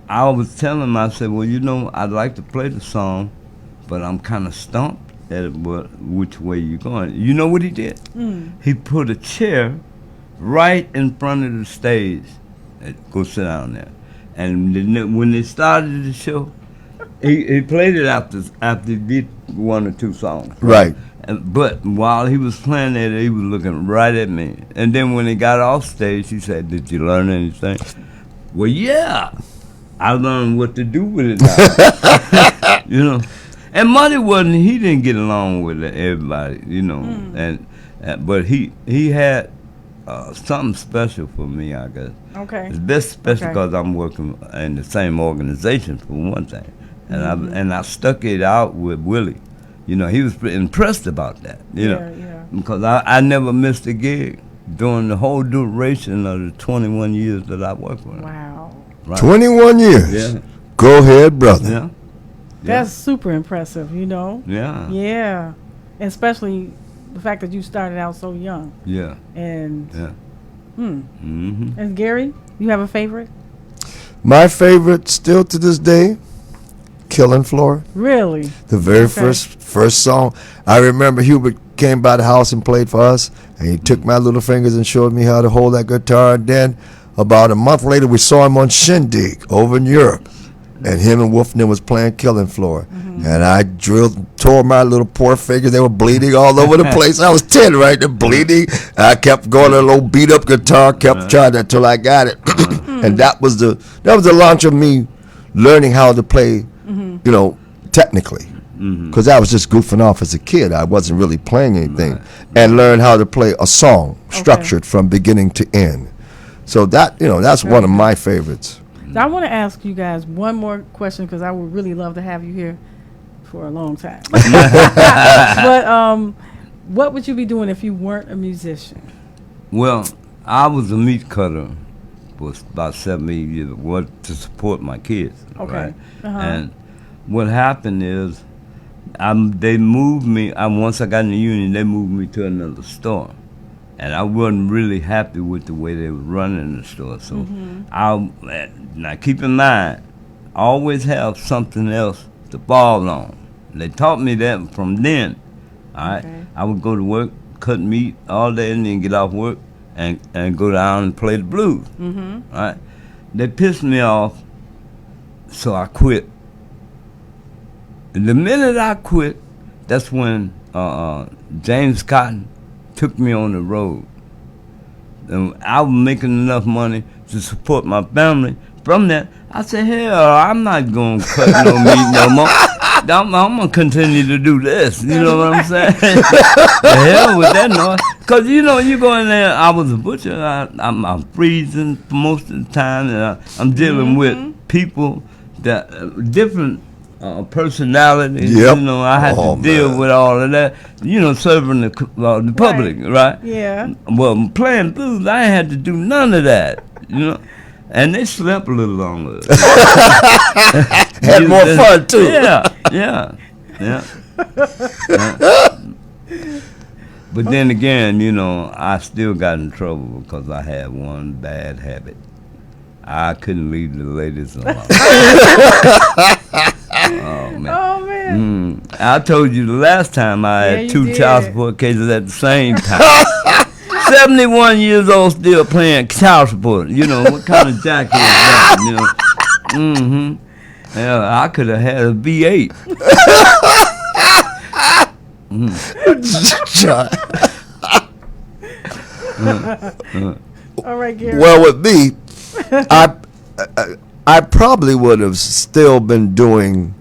S2: I was telling him, I said, well, I'd like to play the song, but I'm kind of stumped at which way you're going. You know what he did? He put a chair right in front of the stage. Go sit down there. And when they started the show, he played it after he did 1 or 2 songs.
S3: Right.
S2: But while he was playing it, he was looking right at me. And then when he got off stage, he said, "Did you learn anything?" Well, yeah. I learned what to do with it now. And Muddy he didn't get along with everybody, but he had something special for me, I guess.
S1: Okay.
S2: It's best special because I'm working in the same organization for one thing, and I stuck it out with Willie. He was impressed about that. Because I never missed a gig during the whole duration of the 21 years that I worked with him.
S1: Wow.
S2: Right.
S3: 21 years.
S2: Yeah.
S3: Go ahead, brother.
S2: Yeah.
S1: That's super impressive.
S2: Yeah.
S1: Yeah. And especially the fact that you started out so young.
S2: Yeah.
S1: And
S2: yeah.
S1: And Gary, you have a favorite?
S3: My favorite still to this day, Killing Floor.
S1: Really?
S3: The very first song. I remember Hubert came by the house and played for us, and he took my little fingers and showed me how to hold that guitar. And then about a month later, we saw him on Shindig over in Europe. And him and Wolfman was playing Killing Floor. And I tore my little poor fingers. They were bleeding all over the place. I was 10, right? They're bleeding. I kept going on a little beat up guitar, kept trying that till I got it. And that was the launch of me learning how to play, technically. Because I was just goofing off as a kid. I wasn't really playing anything. And learned how to play a song structured from beginning to end. So that's one of my favorites.
S1: So I want to ask you guys one more question because I would really love to have you here for a long time. But what would you be doing if you weren't a musician?
S2: Well, I was a meat cutter for about 7 years to support my kids.
S1: Okay.
S2: Right? And what happened is, they moved me. Once I got in the union, they moved me to another store, and I wasn't really happy with the way they were running the store. So, now keep in mind, I always have something else to fall on. They taught me that from then. All right, I would go to work, cut meat all day, and then get off work and go down and play the blues. All right, they pissed me off, so I quit. The minute I quit, that's when James Cotton took me on the road. And I was making enough money to support my family. From that, I said, hell, I'm not going to cut no meat no more. I'm going to continue to do this. You know what I'm saying? The hell with that noise. Because, you go in there, I was a butcher. I'm freezing for most of the time. And I'm dealing with people that different personalities.
S3: Yep.
S2: I had to deal with all of that. Serving the public, right?
S1: Yeah.
S2: Well, playing blues, I ain't had to do none of that. And they slept a little longer.
S3: Had more fun too.
S2: Yeah. But then again, I still got in trouble because I had one bad habit. I couldn't leave the ladies alone. Oh man. I told you the last time I had two child support cases at the same time. 71 years old, still playing child support. What kind of jack is that? Yeah, I could have had a V8.
S1: All right, Gary.
S3: Well, with me, I probably would have still been doing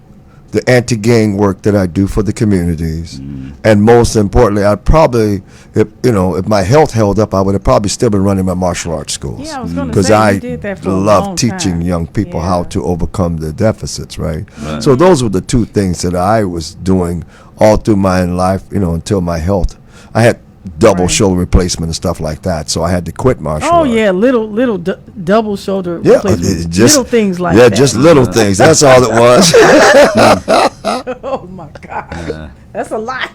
S3: the anti-gang work that I do for the communities, and most importantly, I'd probably, if my health held up, I would have probably still been running my martial arts schools.
S1: Yeah, I was going to
S3: because
S1: say
S3: I
S1: you did that for a long
S3: love teaching
S1: time.
S3: young people how to overcome their deficits. Right. So those were the two things that I was doing all through my life. Until my health, I had double shoulder replacement and stuff like that. So I had to quit martial arts.
S1: Yeah, little double shoulder replacement.
S3: Just
S1: little things like that.
S3: Yeah, just little things. That's all it was.
S1: Oh my God, that's a lot.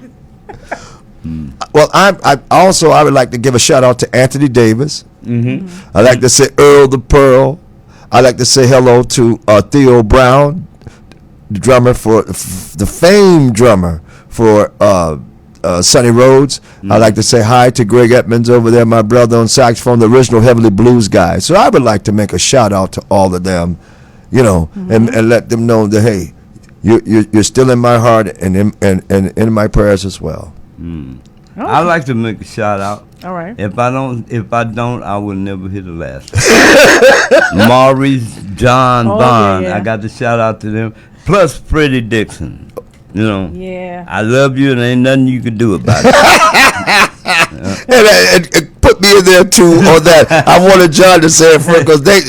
S3: Well, I would like to give a shout out to Anthony Davis. I like to say Earl the Pearl. I like to say hello to Theo Brown, the drummer the famed drummer for Sonny Rhodes. I'd like to say hi to Greg Edmonds over there, my brother on saxophone, the original Heavenly Blues guy. So I would like to make a shout out to all of them, and let them know that, hey, you're still in my heart and in my prayers as well.
S2: I'd like to make a shout out.
S1: All right.
S2: If I don't, I will never hit the last one. Maurice, John, Bond.
S1: Yeah.
S2: I got to shout out to them. Plus Freddie Dixon.
S1: Yeah.
S2: I love you and ain't nothing you can do about it.
S3: And put me in there too on that. I wanted John to say it first because they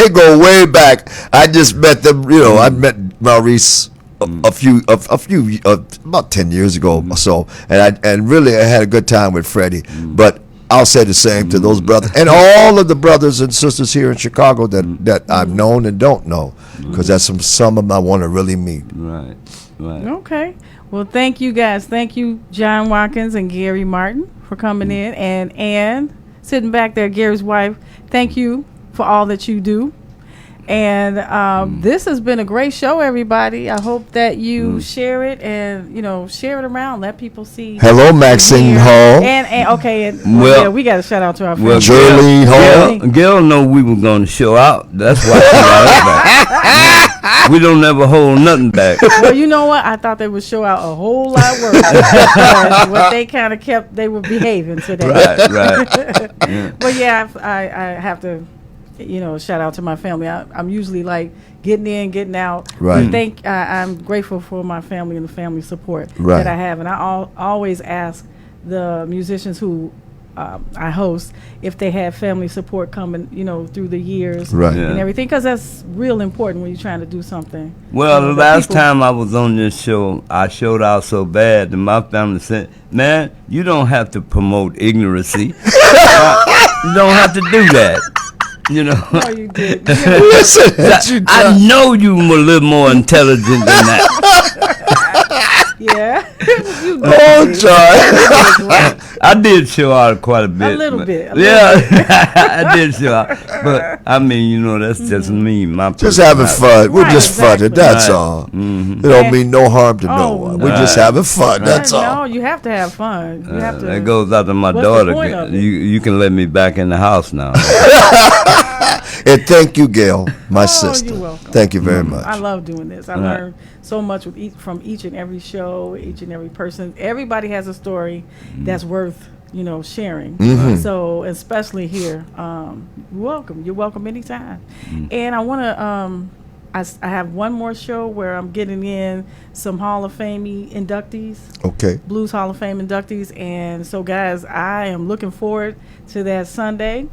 S3: go way back. I just met them. I met Maurice about 10 years ago or so, and really I had a good time with Freddie. But I'll say the same to those brothers and all of the brothers and sisters here in Chicago that I've known and don't know, because that's some of them I want to really meet.
S2: Right.
S1: Okay. Well, thank you guys. Thank you, John Watkins and Gary Martin, for coming in, and Ann sitting back there, Gary's wife. Thank you for all that you do. And this has been a great show, everybody. I hope that you share it and share it around. Let people see.
S3: Hello, Maxine Hall.
S1: And we got to shout out to our friend
S3: Jolene Hall.
S2: Gail know we were going to show out. That's why she got us back. We don't ever hold nothing back.
S1: Well, you know what? I thought they would show out a whole lot worse. Because what they kind of kept, they were behaving today.
S2: Right. Yeah.
S1: But yeah, I have to. Shout out to my family. I'm usually like getting in, getting out.
S3: Right.
S1: I'm grateful for my family and the family support
S3: Right.
S1: that I have. And I always ask the musicians who I host if they have family support coming, through the years
S3: Right.
S1: and everything, because that's real important when you're trying to do something.
S2: Well, the last time I was on this show, I showed out so bad that my family said, man, you don't have to promote ignorancy. You don't have to do that. You know.
S1: No, you did.
S3: Listen,
S2: I know you were a little more intelligent than that.
S1: Yeah. You did.
S3: Oh, John.
S2: I did show out quite a bit.
S1: A little
S2: but-
S1: bit.
S2: I did show out. But, I mean, you know, that's just me. My
S3: Just having
S2: personality.
S3: fun. We're
S1: Right,
S3: just
S1: exactly.
S3: funning. That's
S2: Right.
S3: all.
S2: Mhm.
S3: It don't mean no harm to no
S1: Oh,
S3: one. We're just
S2: Right.
S3: having fun. That's
S1: No,
S3: all.
S1: you have to have fun. You have to.
S2: That goes out to my
S1: What's the
S2: daughter.
S1: point of it?
S2: You can let me back in the house now.
S3: And thank you, Gale, my
S1: Oh,
S3: sister.
S1: you're welcome.
S3: Thank you very much.
S1: I love doing this. I
S2: Right.
S1: learn so much from each and every show, each and every person. Everybody has a story that's worth, sharing. So especially here, welcome. You're welcome anytime. And I want to. I have one more show where I'm getting in some Hall of Fame inductees.
S3: Okay.
S1: Blues Hall of Fame inductees. And so, guys, I am looking forward to that Sunday,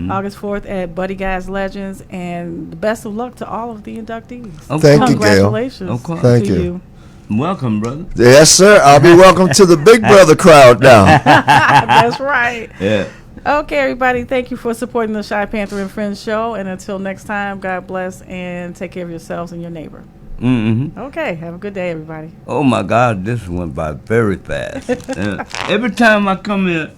S1: August 4th at Buddy Guys Legends. And the best of luck to all of the inductees.
S3: Thank you, Gale.
S1: Congratulations
S2: Of course.
S3: Thank
S1: to
S3: you.
S2: Welcome, brother.
S3: Yes, sir. I'll be welcome to the Big Brother crowd now.
S1: That's right.
S2: Yeah.
S1: Okay, everybody, thank you for supporting the Shy Panther and Friends show. And until next time, God bless and take care of yourselves and your neighbor.
S2: Mm-hmm.
S1: Okay, have a good day, everybody.
S2: Oh, my God, this went by very fast. Every time I come in...